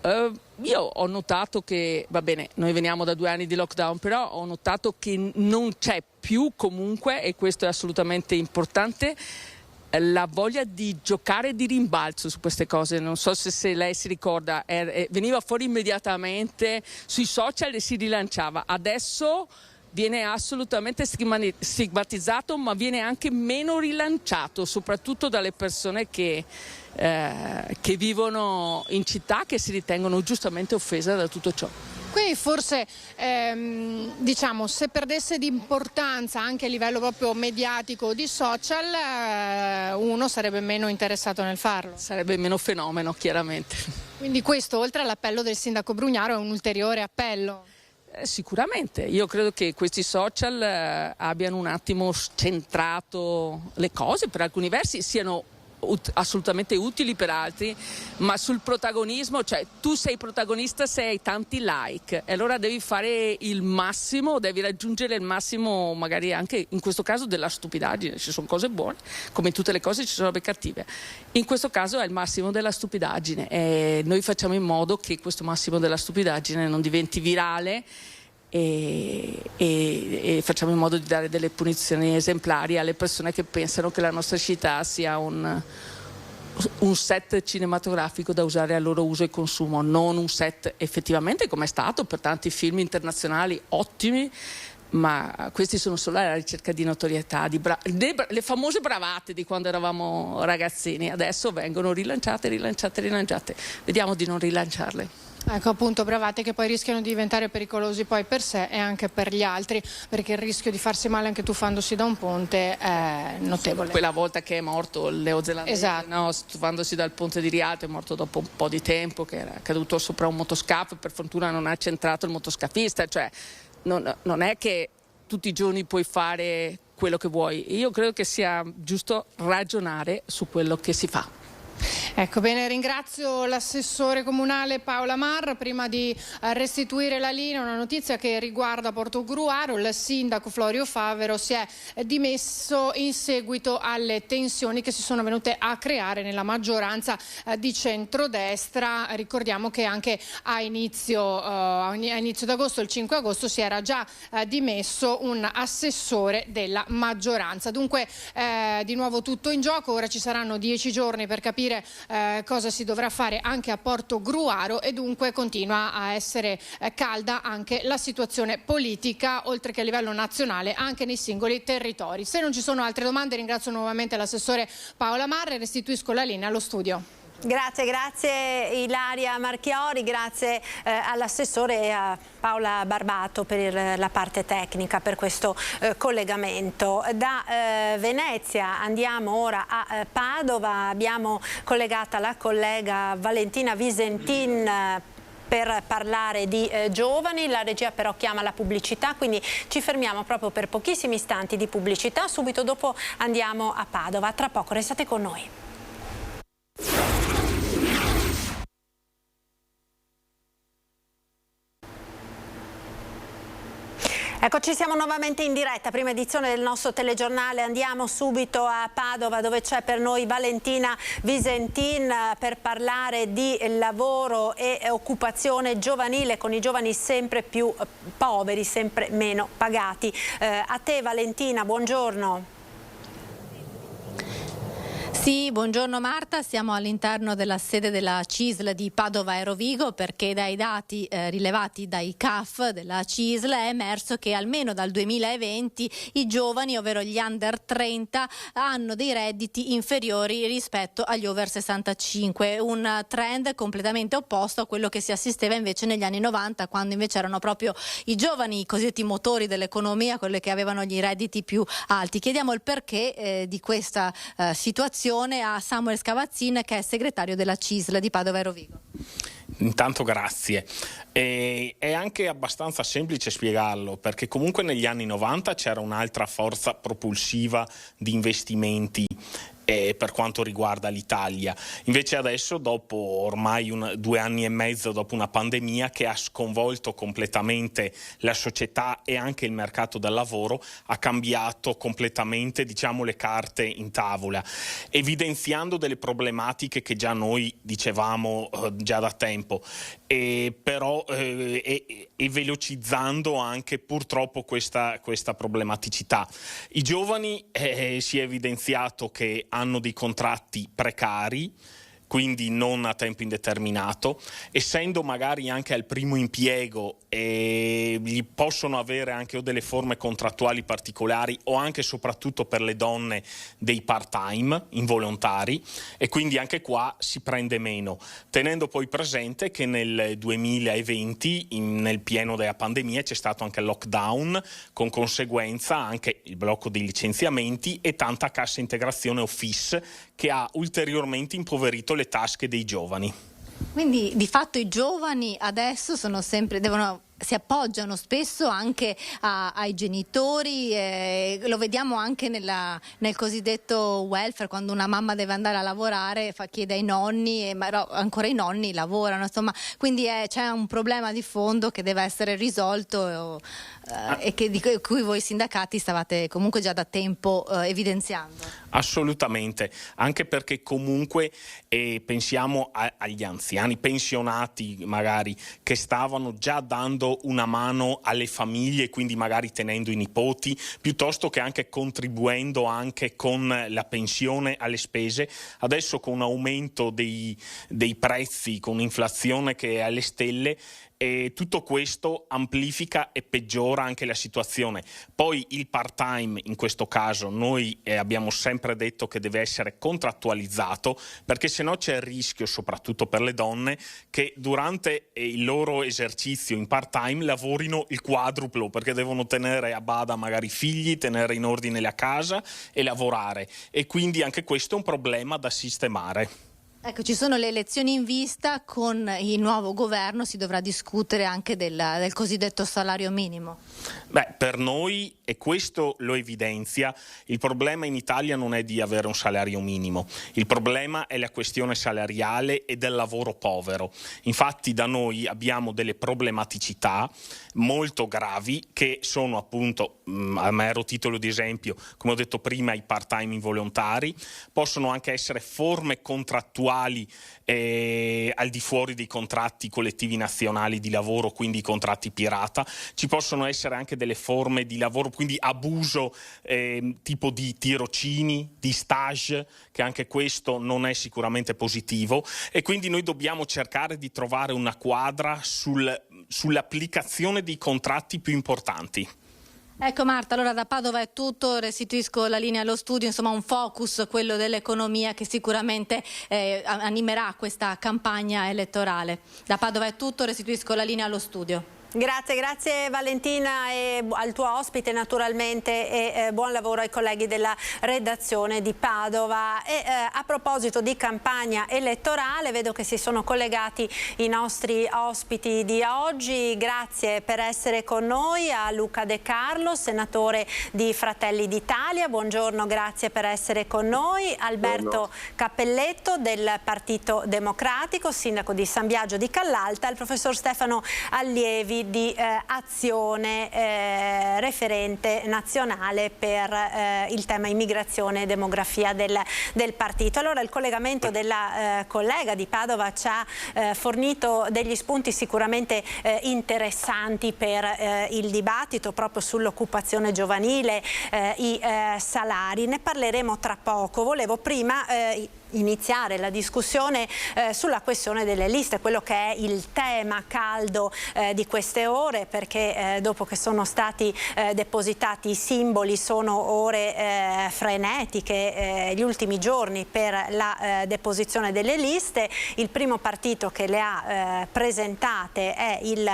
Io ho notato che, va bene, noi veniamo da 2 anni di lockdown, però ho notato che non c'è più comunque, e questo è assolutamente importante, la voglia di giocare di rimbalzo su queste cose. Non so se lei si ricorda, veniva fuori immediatamente sui social e si rilanciava. Adesso viene assolutamente stigmatizzato, ma viene anche meno rilanciato, soprattutto dalle persone che vivono in città, che si ritengono giustamente offese da tutto ciò. Quindi forse diciamo, se perdesse di importanza anche a livello proprio mediatico di social, uno sarebbe meno interessato nel farlo. Sarebbe meno fenomeno, chiaramente. Quindi questo, oltre all'appello del sindaco Brugnaro, è un ulteriore appello. Sicuramente, io credo che questi social abbiano un attimo centrato le cose, per alcuni versi siano assolutamente utili, per altri, ma sul protagonismo, cioè tu sei protagonista se hai tanti like, e allora devi fare il massimo, devi raggiungere il massimo, magari anche in questo caso della stupidaggine. Ci sono cose buone, come in tutte le cose ci sono robe cattive, in questo caso è il massimo della stupidaggine, e noi facciamo in modo che questo massimo della stupidaggine non diventi virale, e facciamo in modo di dare delle punizioni esemplari alle persone che pensano che la nostra città sia un set cinematografico da usare a loro uso e consumo, non un set effettivamente come è stato per tanti film internazionali ottimi, ma questi sono solo alla ricerca di notorietà, le famose bravate di quando eravamo ragazzini, adesso vengono rilanciate. Vediamo di non rilanciarle. Ecco, appunto, bravate, che poi rischiano di diventare pericolosi poi per sé e anche per gli altri, perché il rischio di farsi male anche tuffandosi da un ponte è notevole. Quella volta che è morto il neozelandese, esatto, no, tufandosi dal ponte di Rialto, è morto dopo un po' di tempo, che era caduto sopra un motoscafo, per fortuna non ha centrato il motoscafista, cioè non è che tutti i giorni puoi fare quello che vuoi. Io credo che sia giusto ragionare su quello che si fa. Ecco, bene, ringrazio l'assessore comunale Paola Marra. Prima di restituire la linea, una notizia che riguarda Portogruaro. Il sindaco Florio Favero si è dimesso in seguito alle tensioni che si sono venute a creare nella maggioranza di centrodestra. Ricordiamo che anche a inizio d'agosto, il 5 agosto, si era già dimesso un assessore della maggioranza. Dunque di nuovo tutto in gioco. Ora ci saranno 10 giorni per capire cosa si dovrà fare anche a Portogruaro, e dunque continua a essere calda anche la situazione politica, oltre che a livello nazionale, anche nei singoli territori. Se non ci sono altre domande, ringrazio nuovamente l'assessore Paola Marra e restituisco la linea allo studio. Grazie Ilaria Marchiori, grazie all'assessore e a Paola Barbato per la parte tecnica, per questo collegamento. Da Venezia andiamo ora a Padova, abbiamo collegata la collega Valentina Visentin per parlare di giovani. La regia però chiama la pubblicità, quindi ci fermiamo proprio per pochissimi istanti di pubblicità, subito dopo andiamo a Padova. Tra poco, restate con noi. Eccoci, siamo nuovamente in diretta, prima edizione del nostro telegiornale. Andiamo subito a Padova, dove c'è per noi Valentina Visentin per parlare di lavoro e occupazione giovanile, con i giovani sempre più poveri, sempre meno pagati. A te Valentina, buongiorno. Sì, buongiorno Marta, siamo all'interno della sede della CISL di Padova e Rovigo, perché dai dati rilevati dai CAF della CISL è emerso che almeno dal 2020 i giovani, ovvero gli under 30, hanno dei redditi inferiori rispetto agli over 65, un trend completamente opposto a quello che si assisteva invece negli anni 90, quando invece erano proprio i giovani i cosiddetti motori dell'economia, quelli che avevano gli redditi più alti. Chiediamo il perché di questa situazione a Samuel Scavazzin, che è segretario della CISL di Padova e Rovigo. Intanto grazie. È anche abbastanza semplice spiegarlo, perché comunque negli anni 90 c'era un'altra forza propulsiva di investimenti per quanto riguarda l'Italia. Invece adesso, dopo ormai 2 anni e mezzo, dopo una pandemia che ha sconvolto completamente la società e anche il mercato del lavoro, ha cambiato completamente, diciamo, le carte in tavola, evidenziando delle problematiche che già noi dicevamo già da tempo, però velocizzando anche purtroppo questa problematicità. I giovani si è evidenziato che hanno dei contratti precari, quindi non a tempo indeterminato, essendo magari anche al primo impiego, gli possono avere anche o delle forme contrattuali particolari, o anche e soprattutto per le donne dei part-time involontari, e quindi anche qua si prende meno, tenendo poi presente che nel 2020, nel pieno della pandemia, c'è stato anche il lockdown, con conseguenza anche il blocco dei licenziamenti e tanta cassa integrazione Office, che ha ulteriormente impoverito le tasche dei giovani. Quindi di fatto i giovani adesso si appoggiano spesso anche ai genitori, lo vediamo anche nel cosiddetto welfare, quando una mamma deve andare a lavorare chiede ai nonni, ma ancora i nonni lavorano, insomma, quindi c'è un problema di fondo che deve essere risolto e di cui voi sindacati stavate comunque già da tempo evidenziando. Assolutamente, anche perché comunque pensiamo agli anziani pensionati magari, che stavano già dando una mano alle famiglie, quindi magari tenendo i nipoti, piuttosto che anche contribuendo anche con la pensione alle spese. Adesso, con un aumento dei prezzi, con un'inflazione che è alle stelle, e tutto questo amplifica e peggiora anche la situazione. Poi il part-time in questo caso noi abbiamo sempre detto che deve essere contrattualizzato, perché sennò c'è il rischio, soprattutto per le donne, che durante il loro esercizio in part-time lavorino il quadruplo, perché devono tenere a bada magari figli, tenere in ordine la casa e lavorare, e quindi anche questo è un problema da sistemare. Ecco, ci sono le elezioni in vista, con il nuovo governo si dovrà discutere anche del cosiddetto salario minimo. Beh, per noi, e questo lo evidenzia, il problema in Italia non è di avere un salario minimo, il problema è la questione salariale e del lavoro povero. Infatti da noi abbiamo delle problematicità molto gravi che sono appunto, a mero titolo di esempio, come ho detto prima, i part-time involontari, possono anche essere forme contrattuali al di fuori dei contratti collettivi nazionali di lavoro, quindi i contratti pirata. Ci possono essere anche delle forme di lavoro, quindi abuso tipo di tirocini, di stage, che anche questo non è sicuramente positivo, e quindi noi dobbiamo cercare di trovare una quadra sull'applicazione dei contratti più importanti. Ecco Marta, allora da Padova è tutto, restituisco la linea allo studio, insomma un focus, quello dell'economia, che sicuramente animerà questa campagna elettorale. Da Padova è tutto, restituisco la linea allo studio. Grazie Valentina, e al tuo ospite naturalmente, e buon lavoro ai colleghi della redazione di Padova. E a proposito di campagna elettorale, vedo che si sono collegati i nostri ospiti di oggi. Grazie per essere con noi a Luca De Carlo, senatore di Fratelli d'Italia. Buongiorno, grazie per essere con noi. Alberto Cappelletto del Partito Democratico, sindaco di San Biagio di Callalta, il professor Stefano Allievi di Azione, referente nazionale per il tema immigrazione e demografia del partito. Allora il collegamento della collega di Padova ci ha fornito degli spunti sicuramente interessanti per il dibattito proprio sull'occupazione giovanile, i salari. Ne parleremo tra poco. Volevo prima iniziare la discussione sulla questione delle liste, quello che è il tema caldo di queste ore, perché dopo che sono stati depositati i simboli sono ore frenetiche, gli ultimi giorni per la deposizione delle liste. Il primo partito che le ha presentate è il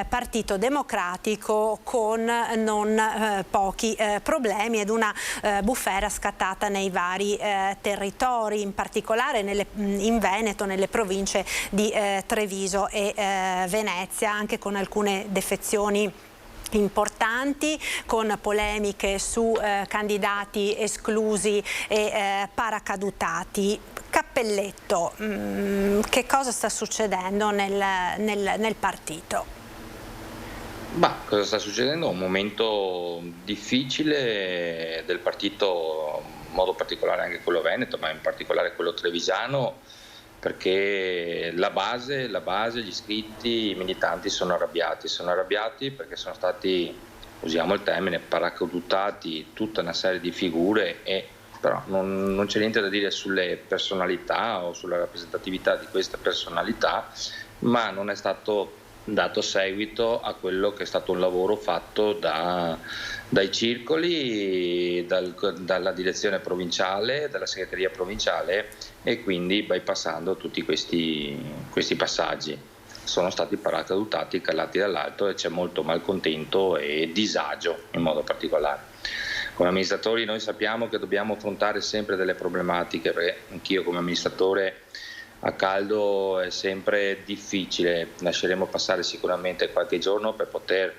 Partito Democratico, con non pochi problemi ed una bufera scattata nei vari territori, in particolare in Veneto, nelle province di Treviso e Venezia, anche con alcune defezioni importanti, con polemiche su candidati esclusi e paracadutati. Cappelletto, che cosa sta succedendo nel partito? Cosa sta succedendo? Un momento difficile del partito, in modo particolare anche quello veneto, ma in particolare quello trevisano, perché la base, gli iscritti, i militanti sono arrabbiati perché sono stati, usiamo il termine, paracadutati tutta una serie di figure, e però non c'è niente da dire sulle personalità o sulla rappresentatività di queste personalità, ma non è stato dato seguito a quello che è stato un lavoro fatto dai circoli, dalla direzione provinciale, dalla segreteria provinciale, e quindi bypassando tutti questi passaggi. Sono stati paracadutati, calati dall'alto, e c'è molto malcontento e disagio in modo particolare. Come amministratori noi sappiamo che dobbiamo affrontare sempre delle problematiche, perché anch'io come amministratore a caldo è sempre difficile. Lasceremo passare sicuramente qualche giorno per poter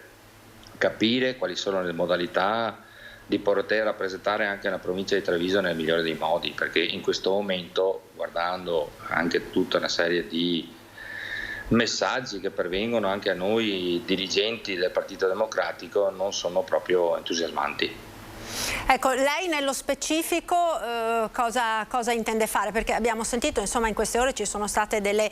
capire quali sono le modalità di poter rappresentare anche la provincia di Treviso nel migliore dei modi, perché in questo momento, guardando anche tutta una serie di messaggi che pervengono anche a noi dirigenti del Partito Democratico, non sono proprio entusiasmanti. Ecco, lei nello specifico cosa intende fare? Perché abbiamo sentito, insomma, in queste ore ci sono state delle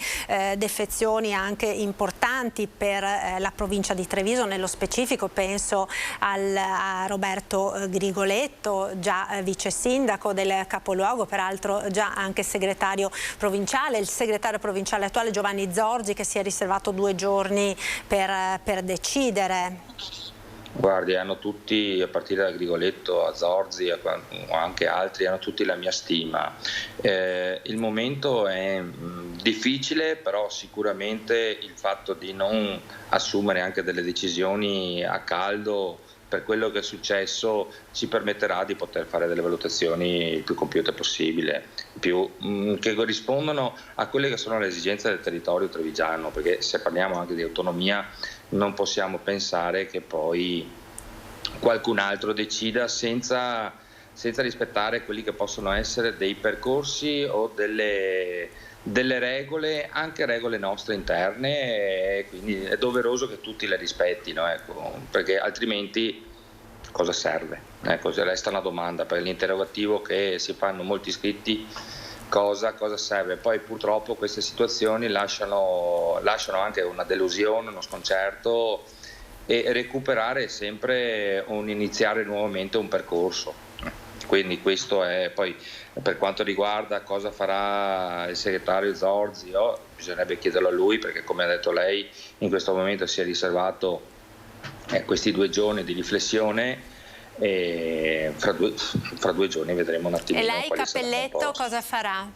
defezioni anche importanti per la provincia di Treviso, nello specifico penso a Roberto Grigoletto, già vice sindaco del capoluogo, peraltro già anche segretario provinciale, il segretario provinciale attuale Giovanni Zorzi, che si è riservato 2 giorni per decidere. Guardi, hanno tutti, a partire da Grigoletto a Zorzi, anche altri, hanno tutti la mia stima. Il momento è difficile, però sicuramente il fatto di non assumere anche delle decisioni a caldo per quello che è successo ci permetterà di poter fare delle valutazioni il più compiute possibile, che corrispondono a quelle che sono le esigenze del territorio trevigiano, perché se parliamo anche di autonomia non possiamo pensare che poi qualcun altro decida senza rispettare quelli che possono essere dei percorsi o delle regole, anche regole nostre interne, e quindi è doveroso che tutti le rispettino, ecco, perché altrimenti cosa serve? Ecco, resta una domanda per l'interrogativo che si fanno molti iscritti. Cosa serve? Poi purtroppo queste situazioni lasciano anche una delusione, uno sconcerto, e recuperare sempre iniziare nuovamente un percorso. Quindi questo è, poi per quanto riguarda cosa farà il segretario Zorzi, bisognerebbe chiederlo a lui, perché come ha detto lei in questo momento si è riservato questi 2 giorni di riflessione. E fra due giorni vedremo un attimino. E lei, Cappelletto, cosa farà?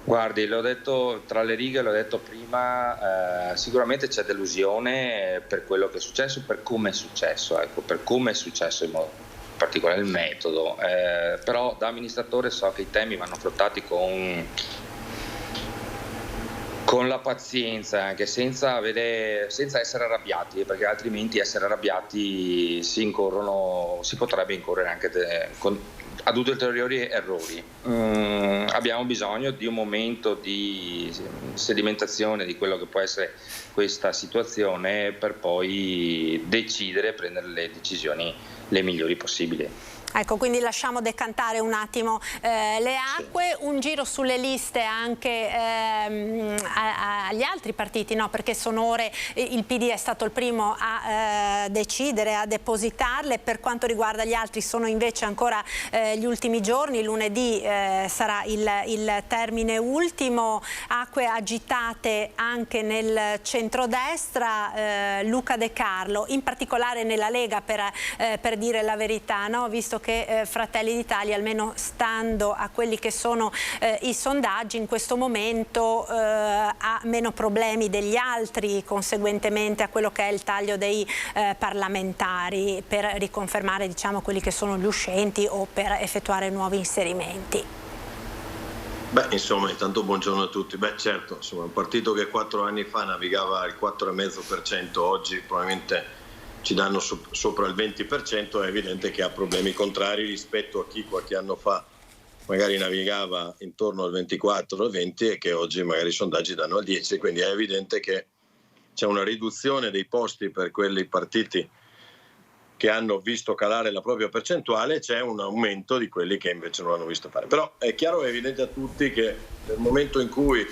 Guardi, l'ho detto tra le righe, l'ho detto prima, sicuramente c'è delusione per quello che è successo, per come è successo, ecco, per come è successo in modo particolare il metodo, però da amministratore so che i temi vanno affrontati con la pazienza, anche senza essere arrabbiati, perché altrimenti essere arrabbiati si potrebbe incorrere anche ad ulteriori errori. Abbiamo bisogno di un momento di sedimentazione di quello che può essere questa situazione per poi decidere e prendere le decisioni le migliori possibili. Ecco, quindi lasciamo decantare un attimo le acque, un giro sulle liste anche agli altri partiti, no? Perché sono ore, il PD è stato il primo a decidere, a depositarle. Per quanto riguarda gli altri sono invece ancora gli ultimi giorni, lunedì sarà il termine ultimo. Acque agitate anche nel centrodestra, Luca De Carlo, in particolare nella Lega, per dire la verità, no? Visto che Fratelli d'Italia, almeno stando a quelli che sono i sondaggi, in questo momento ha meno problemi degli altri, conseguentemente a quello che è il taglio dei parlamentari, per riconfermare, diciamo, quelli che sono gli uscenti o per effettuare nuovi inserimenti. Beh, insomma, intanto buongiorno a tutti. Beh, certo, insomma, un partito che 4 anni fa navigava al 4,5%, oggi probabilmente ci danno sopra il 20%, è evidente che ha problemi contrari rispetto a chi qualche anno fa magari navigava intorno al 24 al 20 e che oggi magari i sondaggi danno al 10, quindi è evidente che c'è una riduzione dei posti per quelli partiti che hanno visto calare la propria percentuale, c'è un aumento di quelli che invece non l'hanno visto fare. Però è chiaro e evidente a tutti che nel momento in cui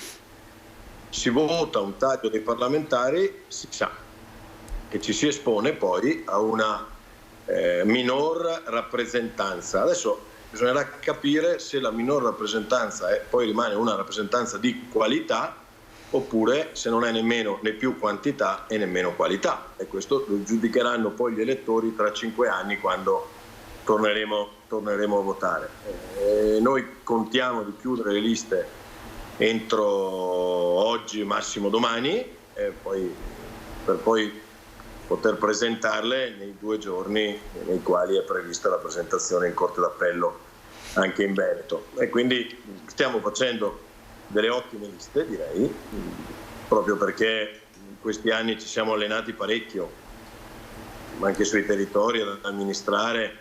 si vota un taglio dei parlamentari si sa che ci si espone poi a una minor rappresentanza. Adesso bisognerà capire se la minor rappresentanza poi rimane una rappresentanza di qualità oppure se non è nemmeno né più quantità e nemmeno qualità, e questo lo giudicheranno poi gli elettori tra 5 anni quando torneremo a votare. Noi contiamo di chiudere le liste entro oggi, massimo domani, per poi poter presentarle nei 2 giorni nei quali è prevista la presentazione in Corte d'Appello anche in Veneto. E quindi stiamo facendo delle ottime liste, direi, proprio perché in questi anni ci siamo allenati parecchio, anche sui territori ad amministrare,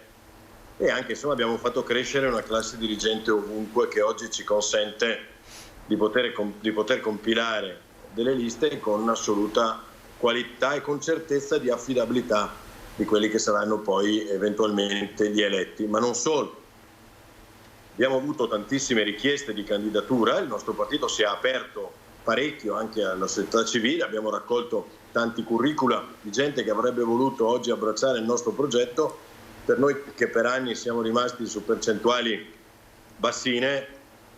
e anche insomma abbiamo fatto crescere una classe dirigente ovunque che oggi ci consente di poter compilare delle liste con assoluta qualità e con certezza di affidabilità di quelli che saranno poi eventualmente gli eletti. Ma non solo. Abbiamo avuto tantissime richieste di candidatura, il nostro partito si è aperto parecchio anche alla società civile, abbiamo raccolto tanti curricula di gente che avrebbe voluto oggi abbracciare il nostro progetto. Per noi che per anni siamo rimasti su percentuali bassine,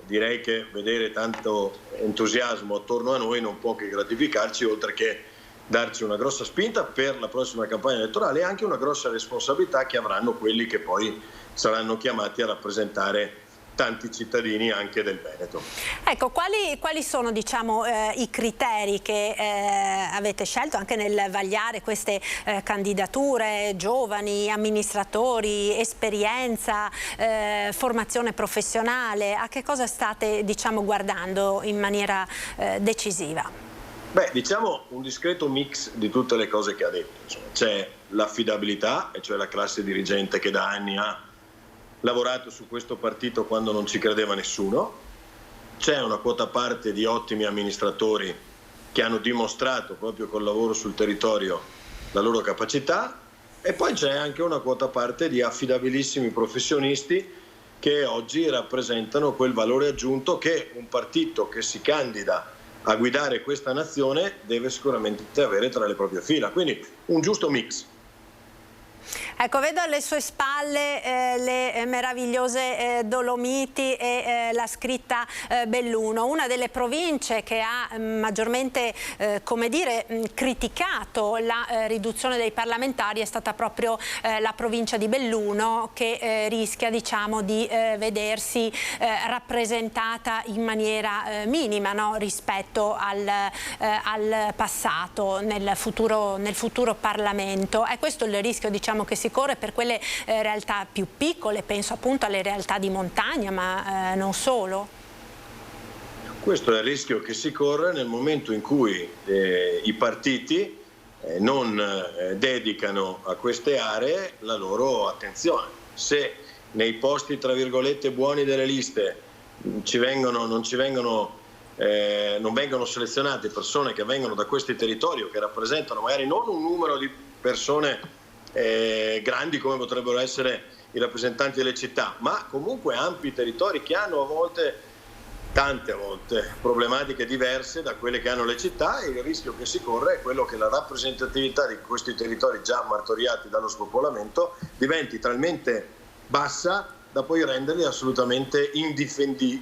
direi che vedere tanto entusiasmo attorno a noi non può che gratificarci, oltre che darci una grossa spinta per la prossima campagna elettorale e anche una grossa responsabilità che avranno quelli che poi saranno chiamati a rappresentare tanti cittadini anche del Veneto. Ecco, quali sono i criteri che avete scelto anche nel vagliare queste candidature? Giovani, amministratori, esperienza, formazione professionale, a che cosa state guardando in maniera decisiva? Beh, diciamo un discreto mix di tutte le cose che ha detto. C'è l'affidabilità, e cioè la classe dirigente che da anni ha lavorato su questo partito quando non ci credeva nessuno, c'è una quota parte di ottimi amministratori che hanno dimostrato proprio col lavoro sul territorio la loro capacità, e poi c'è anche una quota parte di affidabilissimi professionisti che oggi rappresentano quel valore aggiunto che un partito che si candida a guidare questa nazione deve sicuramente avere tra le proprie fila, quindi un giusto mix. Ecco, vedo alle sue spalle le meravigliose Dolomiti e la scritta Belluno, una delle province che ha maggiormente criticato la riduzione dei parlamentari è stata proprio la provincia di Belluno, che rischia di vedersi rappresentata in maniera minima, no? Rispetto al passato nel futuro Parlamento. È questo il rischio che si corre per quelle realtà più piccole, penso appunto alle realtà di montagna, ma non solo? Questo è il rischio che si corre nel momento in cui i partiti non dedicano a queste aree la loro attenzione. Se nei posti tra virgolette buoni delle liste non vengono selezionate persone che vengono da questi territori o che rappresentano magari non un numero di persone grandi come potrebbero essere i rappresentanti delle città, ma comunque ampi territori che hanno tante volte problematiche diverse da quelle che hanno le città, e il rischio che si corre è quello che la rappresentatività di questi territori già martoriati dallo spopolamento diventi talmente bassa da poi renderli assolutamente indifesi.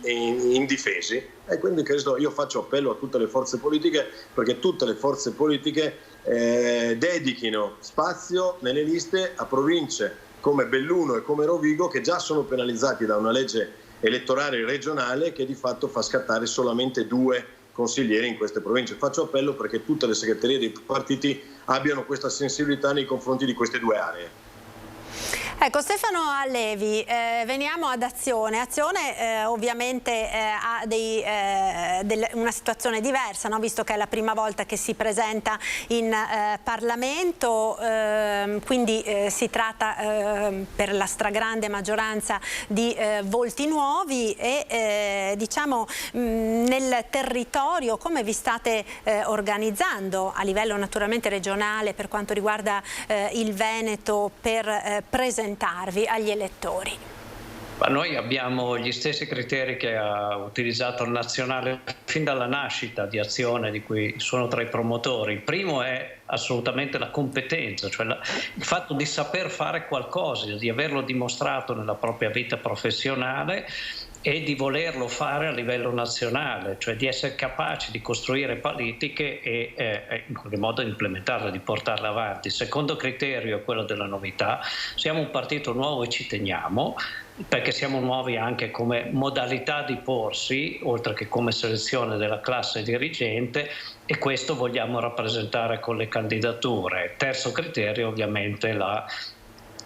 E quindi io faccio appello a tutte le forze politiche, perché tutte le forze politiche dedichino spazio nelle liste a province come Belluno e come Rovigo, che già sono penalizzati da una legge elettorale regionale che di fatto fa scattare solamente 2 consiglieri in queste province. Faccio appello perché tutte le segreterie dei partiti abbiano questa sensibilità nei confronti di queste 2 aree. Ecco, Stefano Allevi, veniamo ad Azione. Azione ovviamente ha una situazione diversa, no? Visto che è la prima volta che si presenta in Parlamento, quindi si tratta per la stragrande maggioranza di volti nuovi e nel territorio come vi state organizzando a livello naturalmente regionale per quanto riguarda il Veneto per presentarvi agli elettori? Ma noi abbiamo gli stessi criteri che ha utilizzato il Nazionale fin dalla nascita di Azione, di cui sono tra i promotori. Il primo è assolutamente la competenza, cioè il fatto di saper fare qualcosa, di averlo dimostrato nella propria vita professionale e di volerlo fare a livello nazionale, cioè di essere capaci di costruire politiche e in qualche modo implementarle, di portarle avanti. Il secondo criterio è quello della novità. Siamo un partito nuovo e ci teniamo, perché siamo nuovi anche come modalità di porsi, oltre che come selezione della classe dirigente, e questo vogliamo rappresentare con le candidature. Terzo criterio ovviamente la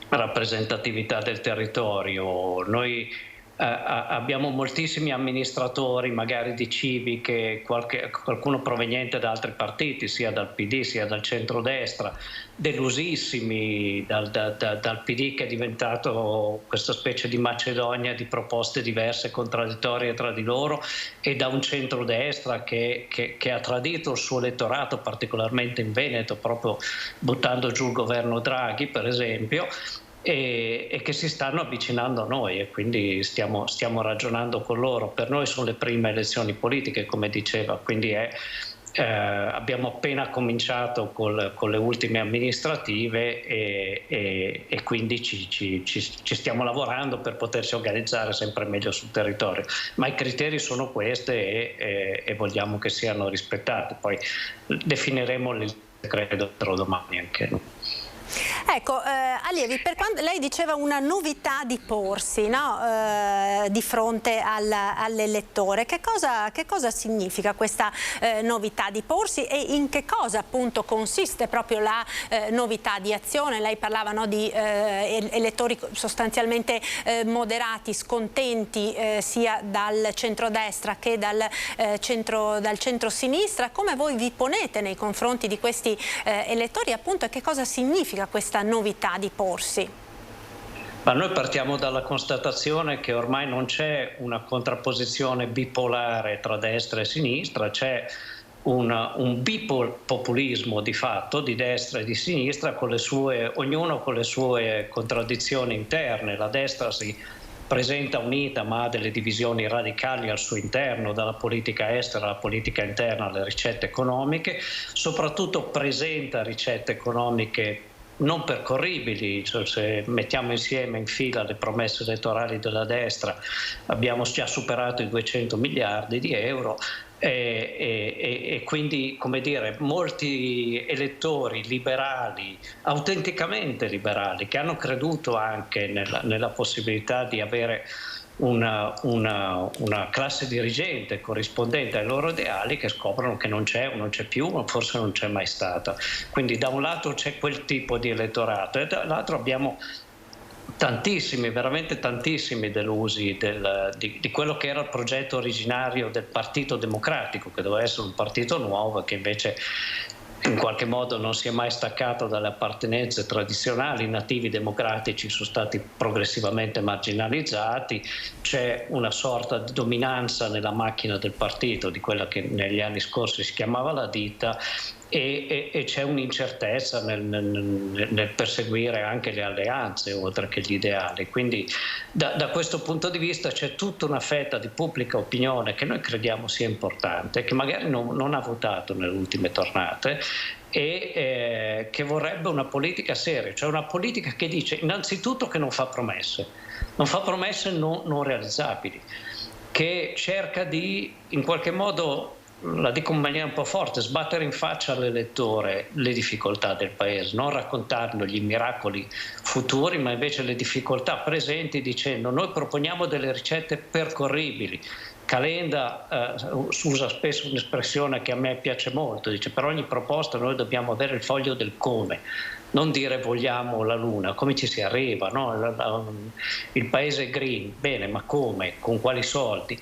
rappresentatività del territorio. Noi abbiamo moltissimi amministratori, magari di civiche, qualcuno proveniente da altri partiti, sia dal PD sia dal centrodestra, delusissimi dal PD, che è diventato questa specie di Macedonia di proposte diverse, contraddittorie tra di loro, e da un centrodestra che ha tradito il suo elettorato, particolarmente in Veneto, proprio buttando giù il governo Draghi, per esempio. E che si stanno avvicinando a noi, e quindi stiamo ragionando con loro. Per noi sono le prime elezioni politiche, come diceva, quindi abbiamo appena cominciato con le ultime amministrative e quindi ci stiamo lavorando per poterci organizzare sempre meglio sul territorio. Ma i criteri sono questi e vogliamo che siano rispettati. Poi definiremo il decreto entro domani anche noi. Ecco, Allievi, per quando lei diceva una novità di porsi, no? Di fronte all'elettore, che cosa significa questa novità di porsi e in che cosa appunto consiste proprio la novità di azione? Lei parlava, no, di elettori sostanzialmente moderati, scontenti sia dal centrodestra che dal centro-sinistra. Come voi vi ponete nei confronti di questi elettori, appunto, e che cosa significa questa novità di porsi? Ma noi partiamo dalla constatazione che ormai non c'è una contrapposizione bipolare tra destra e sinistra, c'è un bipopulismo di fatto di destra e di sinistra, ognuno con le sue contraddizioni interne. La destra si presenta unita ma ha delle divisioni radicali al suo interno, dalla politica estera alla politica interna alle ricette economiche, soprattutto presenta ricette economiche non percorribili, cioè se mettiamo insieme in fila le promesse elettorali della destra abbiamo già superato i 200 miliardi di euro e quindi, come dire, molti elettori liberali, autenticamente liberali, che hanno creduto anche nella possibilità di avere una classe dirigente corrispondente ai loro ideali, che scoprono che non c'è o non c'è più, forse non c'è mai stata. Quindi da un lato c'è quel tipo di elettorato e dall'altro abbiamo tantissimi, veramente tantissimi delusi di quello che era il progetto originario del Partito Democratico, che doveva essere un partito nuovo, che invece in qualche modo non si è mai staccato dalle appartenenze tradizionali. I nativi democratici sono stati progressivamente marginalizzati, c'è una sorta di dominanza nella macchina del partito, di quella che negli anni scorsi si chiamava la ditta, e c'è un'incertezza nel perseguire anche le alleanze oltre che gli ideali. Quindi da questo punto di vista c'è tutta una fetta di pubblica opinione che noi crediamo sia importante, che magari non ha votato nelle ultime tornate e che vorrebbe una politica seria, cioè una politica che dice innanzitutto che non fa promesse non realizzabili, che cerca di, in qualche modo, la dico in maniera un po' forte, sbattere in faccia all'elettore le difficoltà del paese, non raccontargli i miracoli futuri, ma invece le difficoltà presenti, dicendo: noi proponiamo delle ricette percorribili. Calenda usa spesso un'espressione che a me piace molto, dice: per ogni proposta noi dobbiamo avere il foglio del come, non dire vogliamo la luna, come ci si arriva, no? Il paese è green, bene, ma come, con quali soldi?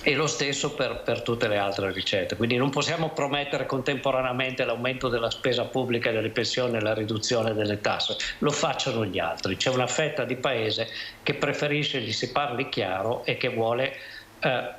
E lo stesso per tutte le altre ricette. Quindi non possiamo promettere contemporaneamente l'aumento della spesa pubblica e delle pensioni e la riduzione delle tasse, lo facciano gli altri. C'è una fetta di paese che preferisce gli si parli chiaro e che vuole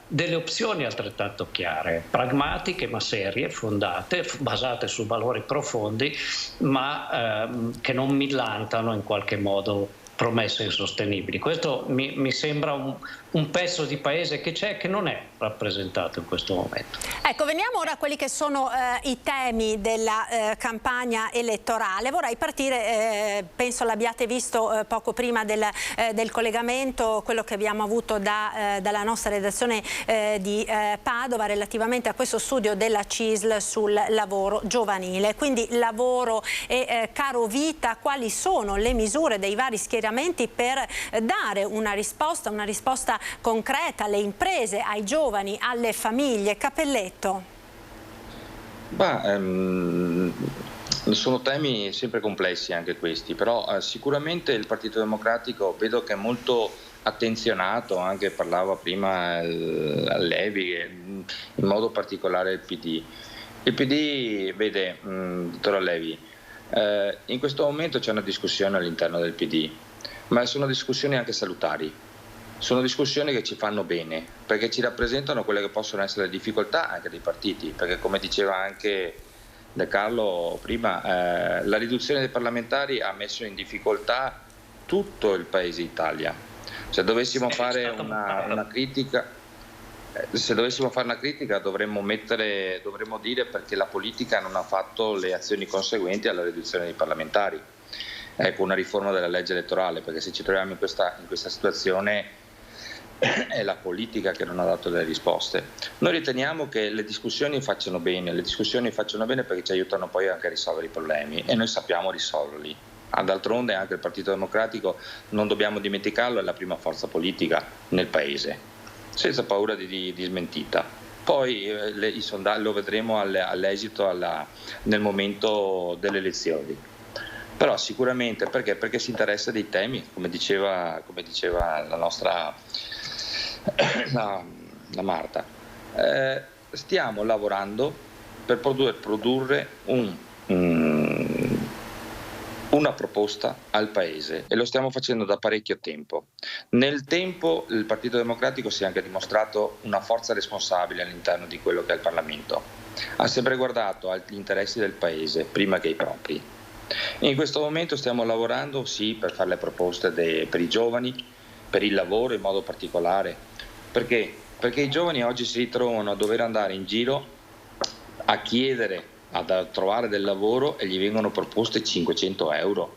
delle opzioni altrettanto chiare, pragmatiche ma serie, fondate, basate su valori profondi, ma che non millantano in qualche modo promesse insostenibili. Questo mi sembra un pezzo di paese che c'è, che non è rappresentato in questo momento. Ecco, veniamo ora a quelli che sono i temi della campagna elettorale. Vorrei partire, penso l'abbiate visto poco prima del collegamento, quello che abbiamo avuto dalla nostra redazione di Padova relativamente a questo studio della CISL sul lavoro giovanile. Quindi lavoro e caro vita, quali sono le misure dei vari schieramenti per dare una risposta concreta alle imprese, ai giovani, alle famiglie? Cappelletto. Sono temi sempre complessi anche questi, però sicuramente il Partito Democratico vedo che è molto attenzionato, anche parlava prima Levi, in modo particolare il PD. Il PD, vede, dottor Levi, in questo momento c'è una discussione all'interno del PD, ma sono discussioni anche salutari. Sono discussioni che ci fanno bene, perché ci rappresentano quelle che possono essere le difficoltà anche dei partiti, perché come diceva anche De Carlo prima, la riduzione dei parlamentari ha messo in difficoltà tutto il paese Italia. Se dovessimo fare una critica, dovremmo dire perché la politica non ha fatto le azioni conseguenti alla riduzione dei parlamentari. Ecco, una riforma della legge elettorale, perché se ci troviamo in questa situazione è la politica che non ha dato delle risposte. Noi riteniamo che le discussioni facciano bene perché ci aiutano poi anche a risolvere i problemi e noi sappiamo risolverli. D'altronde anche il Partito Democratico, non dobbiamo dimenticarlo, è la prima forza politica nel Paese, senza paura di smentita. Poi i sondaggi lo vedremo all'esito, nel momento delle elezioni. Però sicuramente perché si interessa dei temi, come diceva la nostra la Marta. Stiamo lavorando per produrre una proposta al Paese e lo stiamo facendo da parecchio tempo. Nel tempo il Partito Democratico si è anche dimostrato una forza responsabile all'interno di quello che è il Parlamento. Ha sempre guardato agli interessi del Paese prima che i propri. In questo momento stiamo lavorando sì per fare le proposte per i giovani, per il lavoro in modo particolare. Perché? Perché i giovani oggi si ritrovano a dover andare in giro a chiedere, a trovare del lavoro e gli vengono proposte 500 euro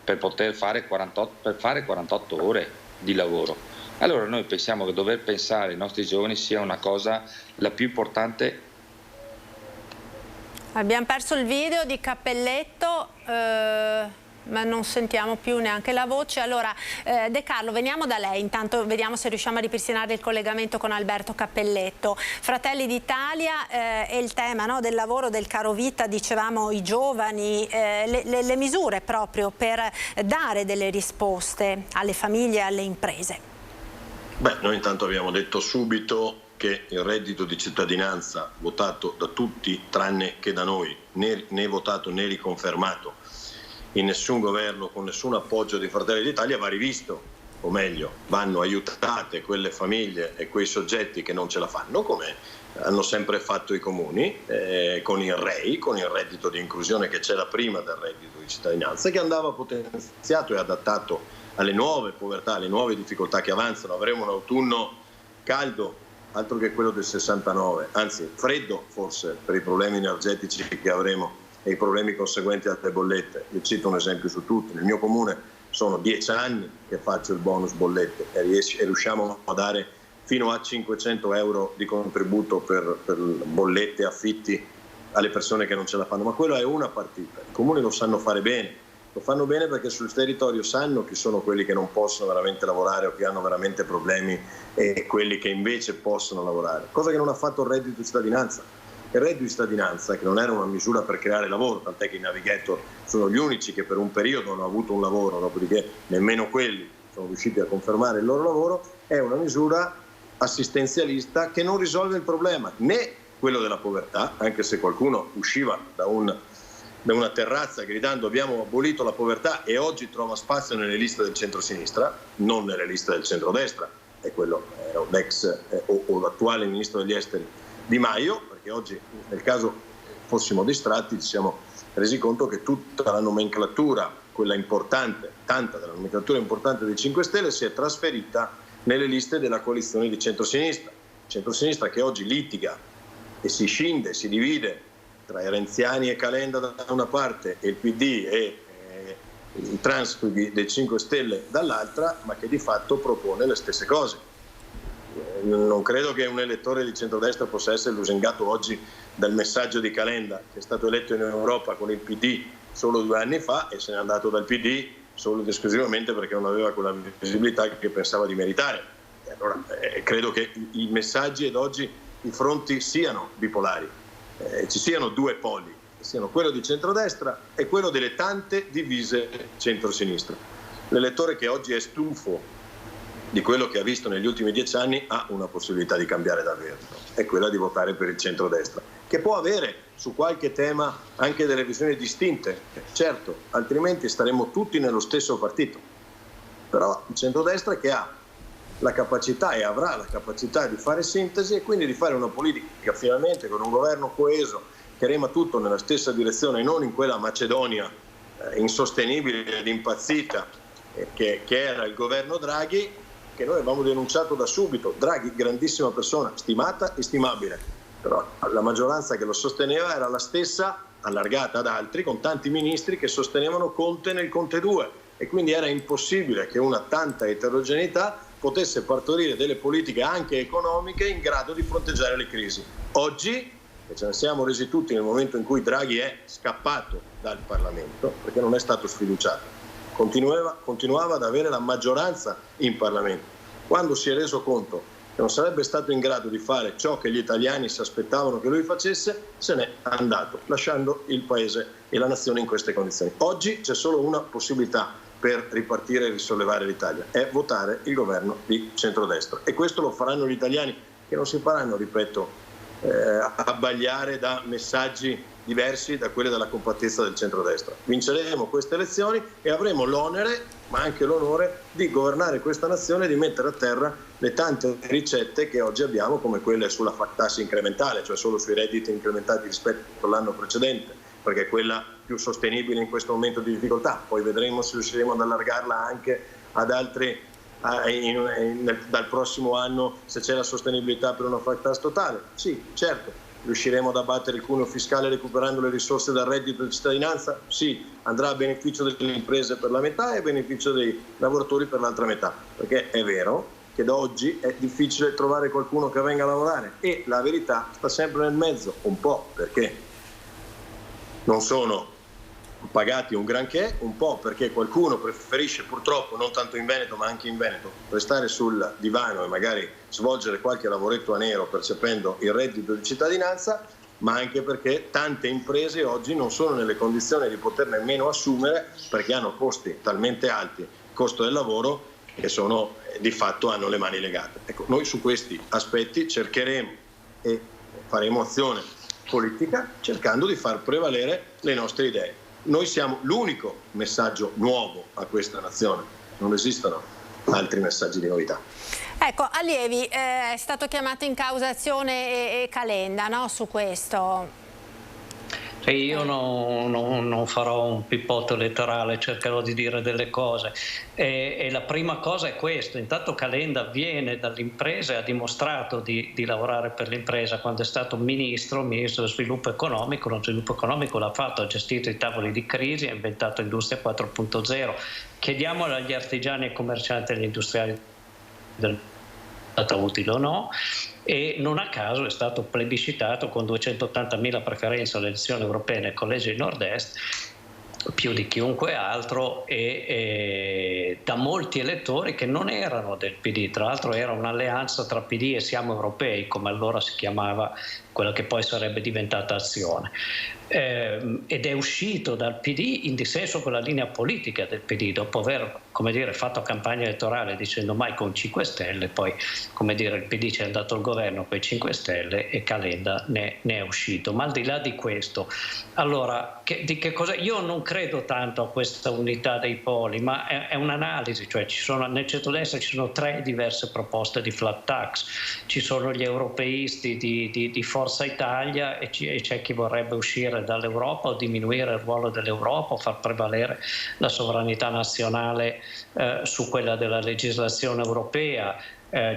per poter fare 48 ore di lavoro. Allora noi pensiamo che dover pensare ai nostri giovani sia una cosa la più importante. Abbiamo perso il video di Cappelletto, ma non sentiamo più neanche la voce. Allora, De Carlo, veniamo da lei, intanto vediamo se riusciamo a ripristinare il collegamento con Alberto Cappelletto. Fratelli d'Italia e il tema, no, del lavoro, del caro vita, dicevamo i giovani, le misure proprio per dare delle risposte alle famiglie e alle imprese. Beh, noi intanto abbiamo detto subito che il reddito di cittadinanza votato da tutti tranne che da noi, né votato né riconfermato in nessun governo, con nessun appoggio di Fratelli d'Italia, va rivisto, o meglio, vanno aiutate quelle famiglie e quei soggetti che non ce la fanno, come hanno sempre fatto i comuni, con il REI, con il reddito di inclusione che c'era prima del reddito di cittadinanza, che andava potenziato e adattato alle nuove povertà, alle nuove difficoltà che avanzano. Avremo un autunno caldo, altro che quello del 69, anzi freddo forse per i problemi energetici che avremo e i problemi conseguenti alle bollette. Io cito un esempio su tutti: nel mio comune sono 10 anni che faccio il bonus bollette e riusciamo a dare fino a 500 euro di contributo per bollette e affitti alle persone che non ce la fanno, ma quello è una partita. I comuni lo sanno fare bene, lo fanno bene perché sul territorio sanno chi sono quelli che non possono veramente lavorare o che hanno veramente problemi e quelli che invece possono lavorare, cosa che non ha fatto il reddito di cittadinanza. Il reddito di cittadinanza, che non era una misura per creare lavoro, tant'è che i Navigator sono gli unici che per un periodo hanno avuto un lavoro, dopodiché nemmeno quelli sono riusciti a confermare il loro lavoro, è una misura assistenzialista che non risolve il problema, né quello della povertà, anche se qualcuno usciva da una terrazza gridando abbiamo abolito la povertà e oggi trova spazio nelle liste del centro-sinistra, non nelle liste del centro-destra, e quello era l'ex o l'attuale ministro degli esteri Di Maio, perché oggi nel caso fossimo distratti ci siamo resi conto che tutta la nomenclatura, quella importante, tanta della nomenclatura importante dei 5 Stelle si è trasferita nelle liste della coalizione di centrosinistra. Centrosinistra che oggi litiga e si scinde, si divide tra i renziani e Calenda da una parte e il PD e i transfughi dei 5 Stelle dall'altra, ma che di fatto propone le stesse cose. Non credo che un elettore di centrodestra possa essere lusingato oggi dal messaggio di Calenda, che è stato eletto in Europa con il PD solo 2 anni fa e se n'è andato dal PD solo ed esclusivamente perché non aveva quella visibilità che pensava di meritare. E allora credo che i messaggi ed oggi i fronti siano bipolari, ci siano 2 poli, siano quello di centrodestra e quello delle tante divise centrosinistra. L'elettore che oggi è stufo di quello che ha visto negli ultimi 10 anni ha una possibilità di cambiare davvero, è quella di votare per il centrodestra, che può avere su qualche tema anche delle visioni distinte, certo, altrimenti staremo tutti nello stesso partito, però il centrodestra che ha la capacità e avrà la capacità di fare sintesi e quindi di fare una politica finalmente con un governo coeso che rema tutto nella stessa direzione e non in quella Macedonia insostenibile ed impazzita che era il governo Draghi, che noi avevamo denunciato da subito. Draghi, grandissima persona, stimata e stimabile, però la maggioranza che lo sosteneva era la stessa, allargata ad altri, con tanti ministri che sostenevano Conte nel Conte 2 e quindi era impossibile che una tanta eterogeneità potesse partorire delle politiche anche economiche in grado di fronteggiare le crisi. Oggi, e ce ne siamo resi tutti nel momento in cui Draghi è scappato dal Parlamento, perché non è stato sfiduciato, continuava ad avere la maggioranza in Parlamento. Quando si è reso conto che non sarebbe stato in grado di fare ciò che gli italiani si aspettavano che lui facesse, se n'è andato, lasciando il Paese e la nazione in queste condizioni. Oggi c'è solo una possibilità per ripartire e risollevare l'Italia, è votare il governo di centrodestra. E questo lo faranno gli italiani, che non si faranno, ripeto, abbagliare da messaggi diversi da quelli della compattezza del centrodestra. Vinceremo queste elezioni e avremo l'onere, ma anche l'onore, di governare questa nazione e di mettere a terra le tante ricette che oggi abbiamo, come quelle sulla flat tax incrementale, cioè solo sui redditi incrementati rispetto all'anno precedente, perché è quella più sostenibile in questo momento di difficoltà. Poi vedremo se riusciremo ad allargarla anche ad altri dal prossimo anno, se c'è la sostenibilità per una flat tax totale. Sì, certo. Riusciremo ad abbattere il cuneo fiscale recuperando le risorse dal reddito di cittadinanza? Sì. Andrà a beneficio delle imprese per la metà e a beneficio dei lavoratori per l'altra metà, perché è vero che da oggi è difficile trovare qualcuno che venga a lavorare e la verità sta sempre nel mezzo, un po' perché non sono pagati un granché, un po' perché qualcuno preferisce, purtroppo non tanto in Veneto ma anche in Veneto, restare sul divano e magari svolgere qualche lavoretto a nero percependo il reddito di cittadinanza, ma anche perché tante imprese oggi non sono nelle condizioni di poter nemmeno assumere perché hanno costi talmente alti, il costo del lavoro, che sono di fatto hanno le mani legate. Ecco, noi su questi aspetti cercheremo e faremo azione politica cercando di far prevalere le nostre idee. Noi siamo l'unico messaggio nuovo a questa nazione, non esistono altri messaggi di novità. Ecco, allievi, è stato chiamato in causa Azione e Calenda, no? Su questo. Io non farò un pippotto elettorale, cercherò di dire delle cose e la prima cosa è questo: intanto Calenda viene dall'impresa e ha dimostrato di lavorare per l'impresa quando è stato ministro dello sviluppo economico. Lo sviluppo economico l'ha fatto, ha gestito i tavoli di crisi, ha inventato Industria 4.0. Chiediamolo agli artigiani e commercianti e agli industriali del stato utile o no, e non a caso è stato plebiscitato con 280.000 preferenze alle elezioni europee nel collegio di Nord-Est, più di chiunque altro, e da molti elettori che non erano del PD. Tra l'altro era un'alleanza tra PD e Siamo Europei, come allora si chiamava quella che poi sarebbe diventata Azione, ed è uscito dal PD in dissenso con la linea politica del PD, dopo aver, come dire, fatto campagna elettorale dicendo mai con 5 Stelle, poi, come dire, il PD ci è andato al governo con i 5 Stelle e Calenda ne è uscito. Ma al di là di questo, allora, di che cosa? Io non credo tanto a questa unità dei poli, ma è un'analisi, cioè nel centrodestra ci sono 3 diverse proposte di flat tax, ci sono gli europeisti di Forza Italia e c'è chi vorrebbe uscire dall'Europa o diminuire il ruolo dell'Europa o far prevalere la sovranità nazionale su quella della legislazione europea.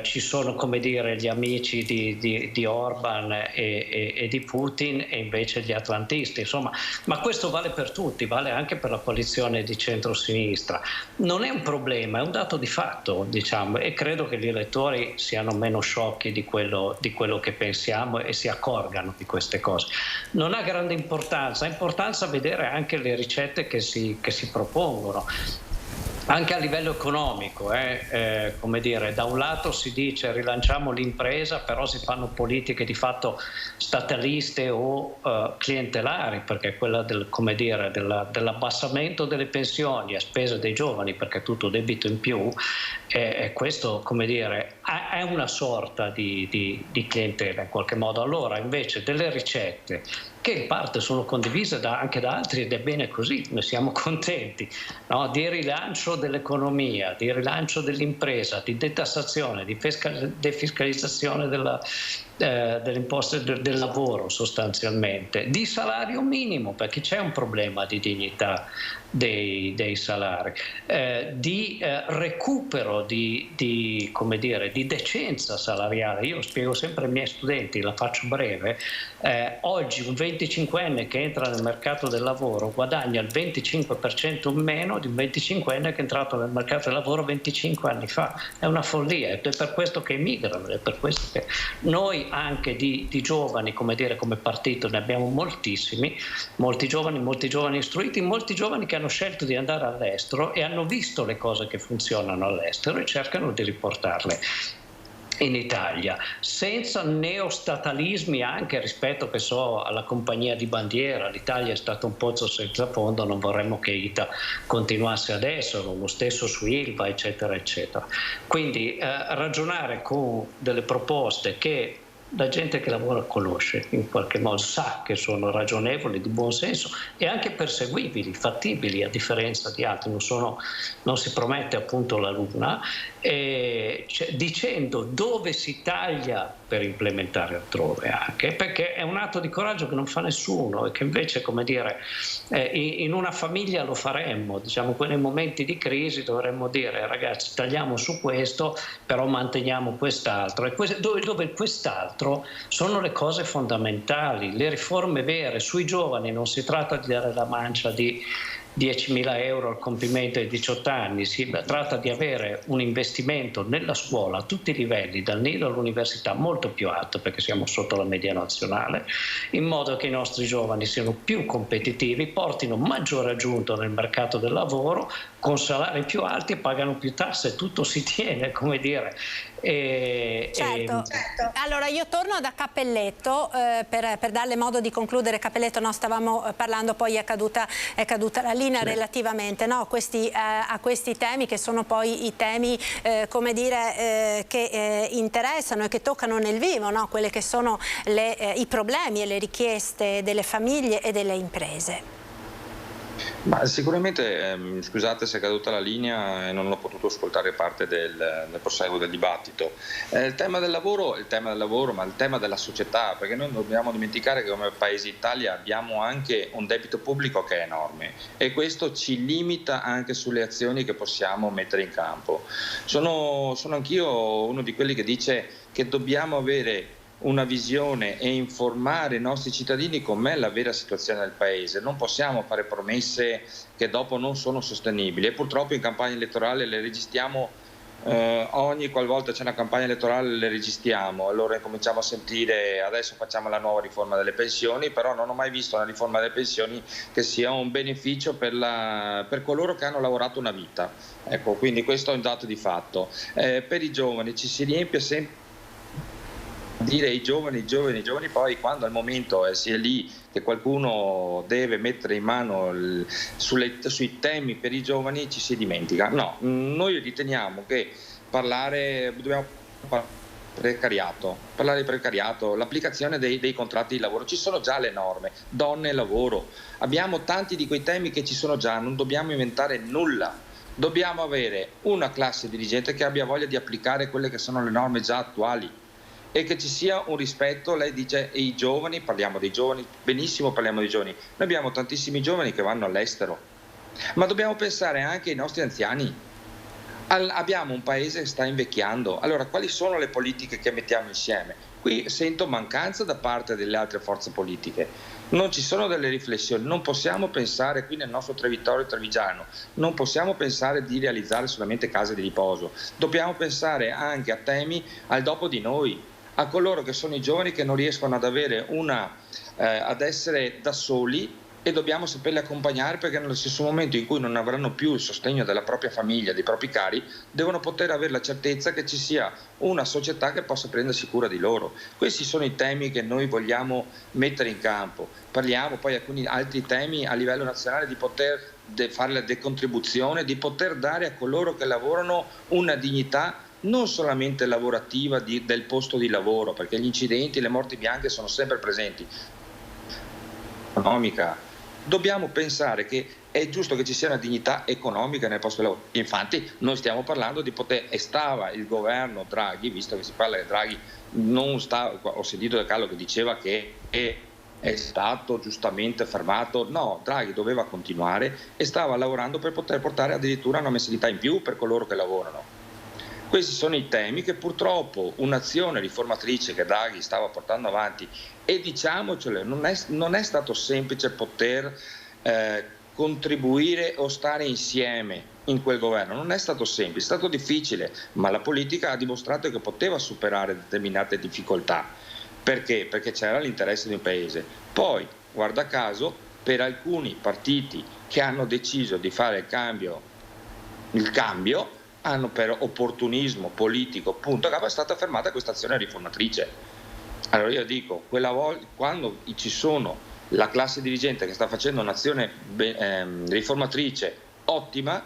Ci sono, come dire, gli amici di Orban e di Putin e invece gli atlantisti, insomma, ma questo vale per tutti, vale anche per la coalizione di centrosinistra. Non è un problema, è un dato di fatto, diciamo, e credo che gli elettori siano meno sciocchi di quello che pensiamo e si accorgano di queste cose. Non ha grande importanza, ha importanza vedere anche le ricette che si propongono. Anche a livello economico, come dire, da un lato si dice rilanciamo l'impresa, però si fanno politiche di fatto stataliste o clientelari, perché quella dell'abbassamento delle pensioni a spese dei giovani, perché è tutto debito in più, questo, come dire, è una sorta di clientela in qualche modo. Allora invece delle ricette che in parte sono condivise anche da altri, ed è bene così, ne siamo contenti, no? Di rilancio dell'economia, di rilancio dell'impresa, di detassazione, di defiscalizzazione delle imposte del lavoro sostanzialmente, di salario minimo, perché c'è un problema di dignità dei salari, di recupero di decenza salariale. Io spiego sempre ai miei studenti, la faccio breve, oggi un 25enne che entra nel mercato del lavoro guadagna il 25% in meno di un 25enne che è entrato nel mercato del lavoro 25 anni fa. È una follia, è per questo che emigrano, è per questo che noi anche di giovani, come partito, ne abbiamo moltissimi, molti giovani istruiti, molti giovani che hanno scelto di andare all'estero e hanno visto le cose che funzionano all'estero e cercano di riportarle in Italia, senza neostatalismi anche rispetto alla compagnia di bandiera. L'Italia è stato un pozzo senza fondo, non vorremmo che ITA continuasse ad esserlo, lo stesso su ILVA, eccetera eccetera. Quindi ragionare con delle proposte che la gente che lavora conosce, in qualche modo sa che sono ragionevoli, di buon senso e anche perseguibili, fattibili, a differenza di altri, non si promette appunto la luna, dicendo dove si taglia per implementare altrove, anche perché è un atto di coraggio che non fa nessuno e che invece, come dire, in una famiglia lo faremmo, diciamo, nei momenti di crisi dovremmo dire ragazzi tagliamo su questo, però manteniamo quest'altro, e dove quest'altro sono le cose fondamentali, le riforme vere. Sui giovani non si tratta di dare la mancia di 10.000 euro al compimento dei 18 anni, si tratta di avere un investimento nella scuola a tutti i livelli, dal nido all'università, molto più alto, perché siamo sotto la media nazionale, in modo che i nostri giovani siano più competitivi, portino maggiore aggiunto nel mercato del lavoro, con salari più alti e pagano più tasse. Tutto si tiene, come dire. Certo. Allora io torno da Cappelletto per darle modo di concludere. Cappelletto, no, stavamo parlando, poi è caduta la linea relativamente, no, a questi temi che sono poi i temi come dire che interessano e che toccano nel vivo, no, quelle che sono i problemi e le richieste delle famiglie e delle imprese. Ma sicuramente, scusate se è caduta la linea e non ho potuto ascoltare parte del proseguo del dibattito. Il tema del lavoro, ma il tema della società, perché noi non dobbiamo dimenticare che come Paese Italia abbiamo anche un debito pubblico che è enorme e questo ci limita anche sulle azioni che possiamo mettere in campo. Sono anch'io uno di quelli che dice che dobbiamo avere una visione e informare i nostri cittadini com'è la vera situazione del Paese. Non possiamo fare promesse che dopo non sono sostenibili e purtroppo in campagna elettorale le registriamo ogni qualvolta c'è una campagna elettorale le registriamo, allora cominciamo a sentire adesso facciamo la nuova riforma delle pensioni, però non ho mai visto una riforma delle pensioni che sia un beneficio per coloro che hanno lavorato una vita. Ecco, quindi questo è un dato di fatto. Per i giovani ci si riempie sempre dire i giovani, poi quando al momento si è lì che qualcuno deve mettere in mano sui temi per i giovani ci si dimentica. No, noi riteniamo che dobbiamo parlare di precariato, l'applicazione dei contratti di lavoro, ci sono già le norme, donne e lavoro, abbiamo tanti di quei temi che ci sono già, non dobbiamo inventare nulla. Dobbiamo avere una classe dirigente che abbia voglia di applicare quelle che sono le norme già attuali e che ci sia un rispetto. Lei dice i giovani, parliamo dei giovani, benissimo, parliamo dei giovani, noi abbiamo tantissimi giovani che vanno all'estero, ma dobbiamo pensare anche ai nostri anziani. Abbiamo un paese che sta invecchiando, allora quali sono le politiche che mettiamo insieme? Qui sento mancanza da parte delle altre forze politiche, non ci sono delle riflessioni, non possiamo pensare qui nel nostro territorio trevigiano, non possiamo pensare di realizzare solamente case di riposo, dobbiamo pensare anche a temi al dopo di noi, a coloro che sono i giovani che non riescono ad avere ad essere da soli e dobbiamo saperli accompagnare, perché nello stesso momento in cui non avranno più il sostegno della propria famiglia, dei propri cari, devono poter avere la certezza che ci sia una società che possa prendersi cura di loro. Questi sono i temi che noi vogliamo mettere in campo. Parliamo poi di alcuni altri temi a livello nazionale, di poter fare la decontribuzione, di poter dare a coloro che lavorano una dignità non solamente lavorativa del posto di lavoro, perché gli incidenti, le morti bianche sono sempre presenti, economica. Dobbiamo pensare che è giusto che ci sia una dignità economica nel posto di lavoro. Infatti noi stiamo parlando di poter, e stava il governo Draghi, visto che si parla di Draghi, ho sentito Da Carlo che diceva che è stato giustamente fermato. No, Draghi doveva continuare e stava lavorando per poter portare addirittura una mensilità in più per coloro che lavorano. Questi sono i temi che purtroppo un'azione riformatrice che Draghi stava portando avanti, e diciamocelo, non è stato semplice poter contribuire o stare insieme in quel governo, non è stato semplice, è stato difficile, ma la politica ha dimostrato che poteva superare determinate difficoltà. Perché? Perché c'era l'interesse di un paese. Poi, guarda caso, per alcuni partiti che hanno deciso di fare il cambio, hanno per opportunismo politico, punto, è stata fermata questa azione riformatrice. Allora io dico, quella volta, quando ci sono la classe dirigente che sta facendo un'azione riformatrice ottima,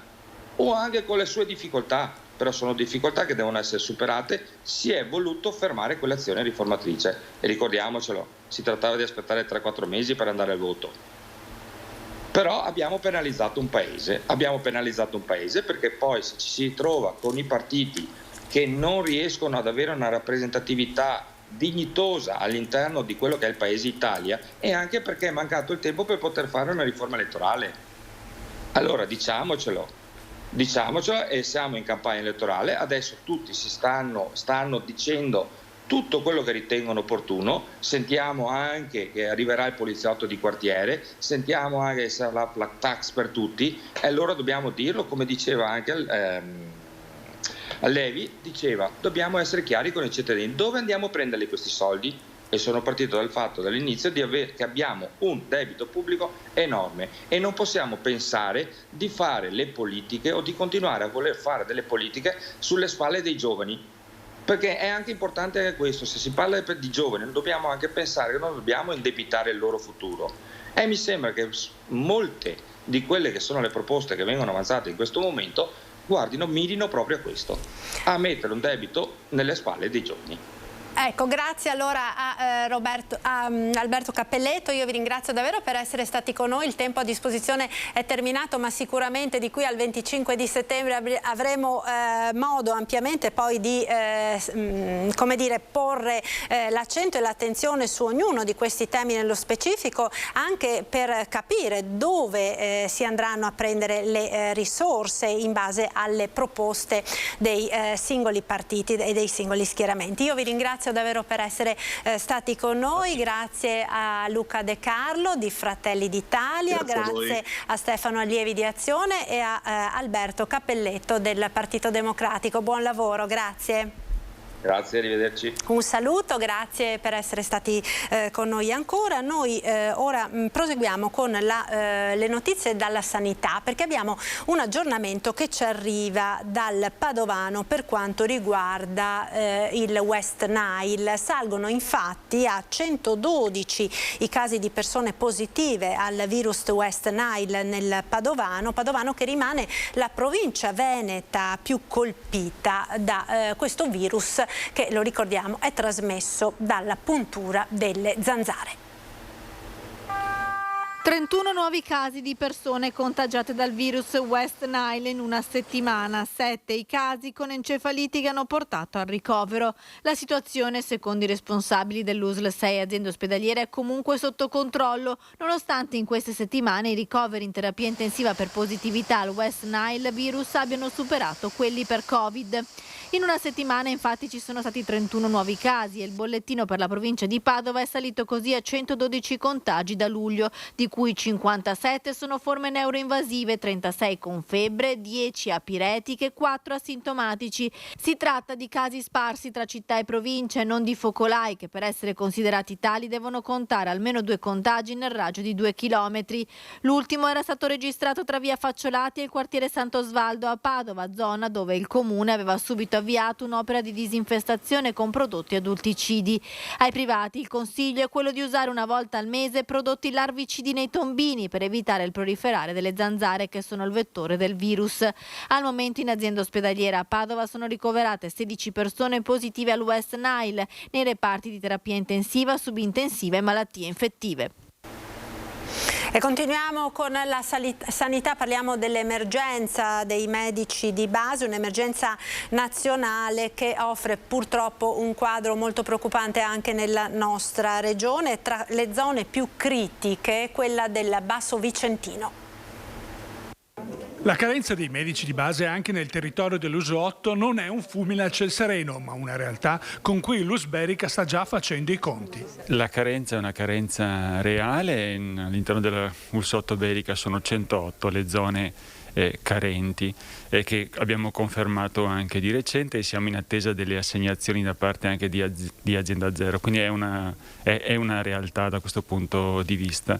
o anche con le sue difficoltà, però sono difficoltà che devono essere superate, si è voluto fermare quell'azione riformatrice. E ricordiamocelo, si trattava di aspettare 3-4 mesi per andare al voto. Però abbiamo penalizzato un paese perché poi se ci si trova con i partiti che non riescono ad avere una rappresentatività dignitosa all'interno di quello che è il paese Italia, è anche perché è mancato il tempo per poter fare una riforma elettorale. Allora diciamocelo, e siamo in campagna elettorale, adesso tutti si stanno dicendo tutto quello che ritengono opportuno. Sentiamo anche che arriverà il poliziotto di quartiere, sentiamo anche che sarà la flat tax per tutti, e allora dobbiamo dirlo, come diceva anche Levi, diceva, dobbiamo essere chiari con i cittadini, dove andiamo a prenderli questi soldi? E sono partito dal fatto dall'inizio che abbiamo un debito pubblico enorme e non possiamo pensare di fare le politiche o di continuare a voler fare delle politiche sulle spalle dei giovani. Perché è anche importante anche questo, se si parla di giovani dobbiamo anche pensare che non dobbiamo indebitare il loro futuro. E mi sembra che molte di quelle che sono le proposte che vengono avanzate in questo momento mirino proprio a questo, a mettere un debito nelle spalle dei giovani. Ecco, grazie allora a Alberto Cappelletto, io vi ringrazio davvero per essere stati con noi, il tempo a disposizione è terminato, ma sicuramente di qui al 25 di settembre avremo modo ampiamente poi di porre l'accento e l'attenzione su ognuno di questi temi nello specifico, anche per capire dove si andranno a prendere le risorse in base alle proposte dei singoli partiti e dei singoli schieramenti. Io vi ringrazio davvero per essere stati con noi, grazie a Luca De Carlo di Fratelli d'Italia, grazie a Stefano Allievi di Azione e a Alberto Cappelletto del Partito Democratico. Buon lavoro, grazie. Grazie, arrivederci. Un saluto, grazie per essere stati con noi ancora. Noi ora proseguiamo con le notizie dalla sanità, perché abbiamo un aggiornamento che ci arriva dal Padovano per quanto riguarda il West Nile. Salgono infatti a 112 i casi di persone positive al virus West Nile nel Padovano che rimane la provincia veneta più colpita da questo virus, che, lo ricordiamo, è trasmesso dalla puntura delle zanzare. 31 nuovi casi di persone contagiate dal virus West Nile in una settimana, 7 i casi con encefaliti che hanno portato al ricovero. La situazione, secondo i responsabili dell'USL 6 aziende ospedaliere, è comunque sotto controllo, nonostante in queste settimane i ricoveri in terapia intensiva per positività al West Nile virus abbiano superato quelli per Covid. In una settimana infatti ci sono stati 31 nuovi casi e il bollettino per la provincia di Padova è salito così a 112 contagi da luglio, di cui 57 sono forme neuroinvasive, 36 con febbre, 10 apiretiche, 4 asintomatici. Si tratta di casi sparsi tra città e province, non di focolai che per essere considerati tali devono contare almeno 2 contagi nel raggio di 2 chilometri. L'ultimo era stato registrato tra via Facciolati e il quartiere Sant'Osvaldo a Padova, zona dove il comune aveva subito avviato un'opera di disinfestazione con prodotti adulticidi. Ai privati il consiglio è quello di usare una volta al mese prodotti larvicidi nei tombini per evitare il proliferare delle zanzare che sono il vettore del virus. Al momento in azienda ospedaliera a Padova sono ricoverate 16 persone positive al West Nile nei reparti di terapia intensiva, subintensiva e malattie infettive. E continuiamo con la sanità, parliamo dell'emergenza dei medici di base, un'emergenza nazionale che offre purtroppo un quadro molto preoccupante anche nella nostra regione. Tra le zone più critiche quella del Basso Vicentino. La carenza dei medici di base anche nel territorio dell'USO 8 non è un fulmine al ciel sereno, ma una realtà con cui l'US Berica sta già facendo i conti. La carenza è una carenza reale, all'interno della ULS 8 Berica sono 108 le zone carenti che abbiamo confermato anche di recente e siamo in attesa delle assegnazioni da parte anche di Azienda Zero, quindi è una realtà da questo punto di vista,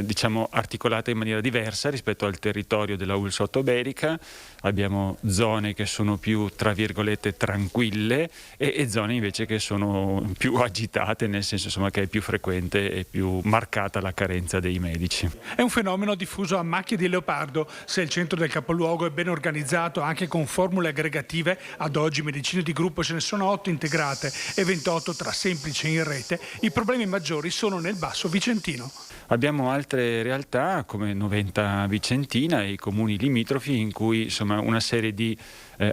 diciamo articolata in maniera diversa rispetto al territorio della ULS 8 Berica. Abbiamo zone che sono più tra virgolette tranquille e zone invece che sono più agitate, nel senso insomma che è più frequente e più marcata la carenza dei medici. È un fenomeno diffuso a macchia di leopardo. Se il centro del capoluogo è ben organizzato anche con formule aggregative, ad oggi medicine di gruppo ce ne sono 8 integrate e 28 tra semplici e in rete, i problemi maggiori sono nel Basso Vicentino. Abbiamo altre realtà come Noventa Vicentina e i comuni limitrofi in cui insomma una serie di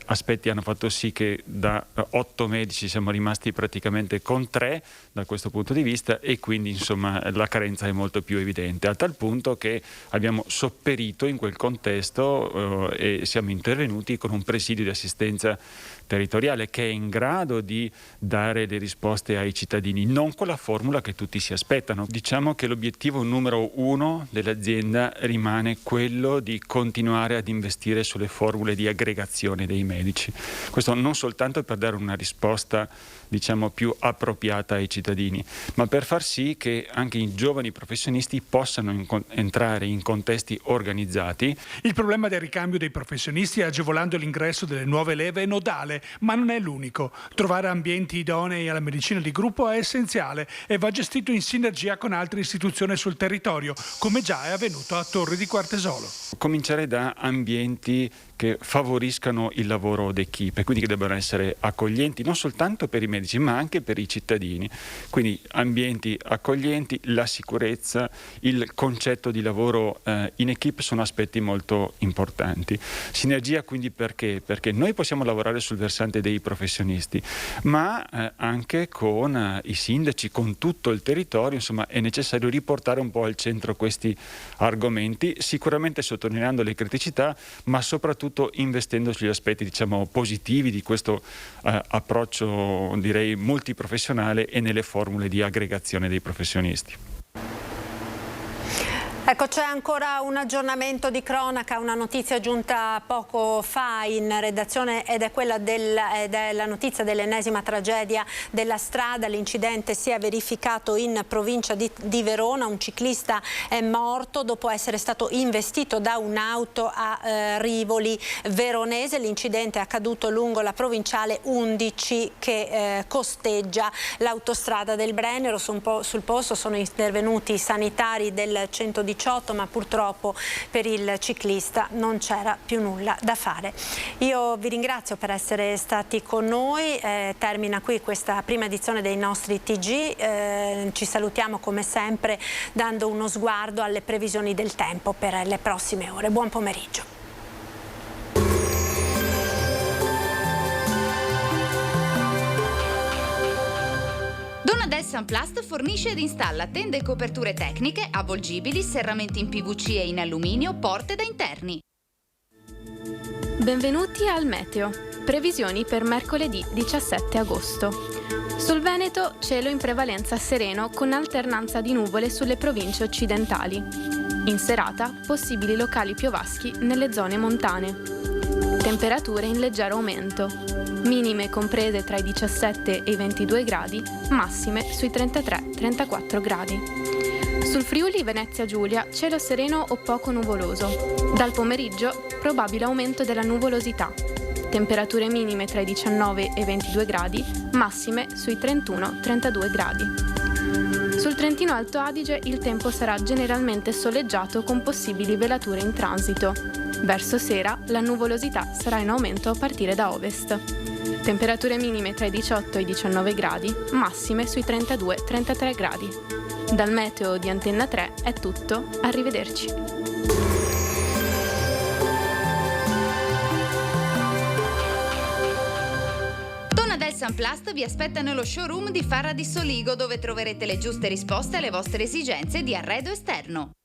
aspetti hanno fatto sì che da 8 medici siamo rimasti praticamente con 3 da questo punto di vista e quindi insomma la carenza è molto più evidente, a tal punto che abbiamo sopperito in quel contesto e siamo intervenuti con un presidio di assistenza territoriale che è in grado di dare le risposte ai cittadini, non con la formula che tutti si aspettano. Diciamo che l'obiettivo numero 1 dell'azienda rimane quello di continuare ad investire sulle formule di aggregazione dei medici. Questo non soltanto per dare una risposta diciamo più appropriata ai cittadini, ma per far sì che anche i giovani professionisti possano entrare in contesti organizzati. Il problema del ricambio dei professionisti agevolando l'ingresso delle nuove leve è nodale, ma non è l'unico. Trovare ambienti idonei alla medicina di gruppo è essenziale e va gestito in sinergia con altre istituzioni sul territorio, come già è avvenuto a Torri di Quartesolo. Cominciare da ambienti che favoriscano il lavoro d'equipe, quindi che debbano essere accoglienti non soltanto per i medici ma anche per i cittadini, quindi ambienti accoglienti, la sicurezza, il concetto di lavoro in equipe sono aspetti molto importanti. Sinergia quindi perché? Perché noi possiamo lavorare sul versante dei professionisti ma anche con i sindaci, con tutto il territorio, insomma è necessario riportare un po' al centro questi argomenti, sicuramente sottolineando le criticità ma soprattutto investendo sugli aspetti diciamo positivi di questo approccio direi multiprofessionale e nelle formule di aggregazione dei professionisti. Ecco, c'è ancora un aggiornamento di cronaca, una notizia giunta poco fa in redazione ed è quella della notizia dell'ennesima tragedia della strada. L'incidente si è verificato in provincia di Verona, un ciclista è morto dopo essere stato investito da un'auto a Rivoli Veronese. L'incidente è accaduto lungo la provinciale 11 che costeggia l'autostrada del Brennero. Sul posto sono intervenuti i sanitari del 118, ma purtroppo per il ciclista non c'era più nulla da fare. Io vi ringrazio per essere stati con noi, termina qui questa prima edizione dei nostri TG, ci salutiamo come sempre dando uno sguardo alle previsioni del tempo per le prossime ore. Buon pomeriggio. Donadel Sunplast fornisce ed installa tende e coperture tecniche, avvolgibili, serramenti in PVC e in alluminio, porte da interni. Benvenuti al Meteo. Previsioni per mercoledì 17 agosto. Sul Veneto, cielo in prevalenza sereno con alternanza di nuvole sulle province occidentali. In serata, possibili locali piovaschi nelle zone montane. Temperature in leggero aumento. Minime comprese tra i 17 e i 22 gradi, massime sui 33-34 gradi. Sul Friuli Venezia Giulia, cielo sereno o poco nuvoloso. Dal pomeriggio, probabile aumento della nuvolosità. Temperature minime tra i 19 e i 22 gradi, massime sui 31-32 gradi. Sul Trentino Alto Adige il tempo sarà generalmente soleggiato con possibili velature in transito. Verso sera la nuvolosità sarà in aumento a partire da ovest. Temperature minime tra i 18 e i 19 gradi, massime sui 32-33 gradi. Dal meteo di Antenna 3 è tutto, arrivederci. Sunplast vi aspetta nello showroom di Farra di Soligo, dove troverete le giuste risposte alle vostre esigenze di arredo esterno.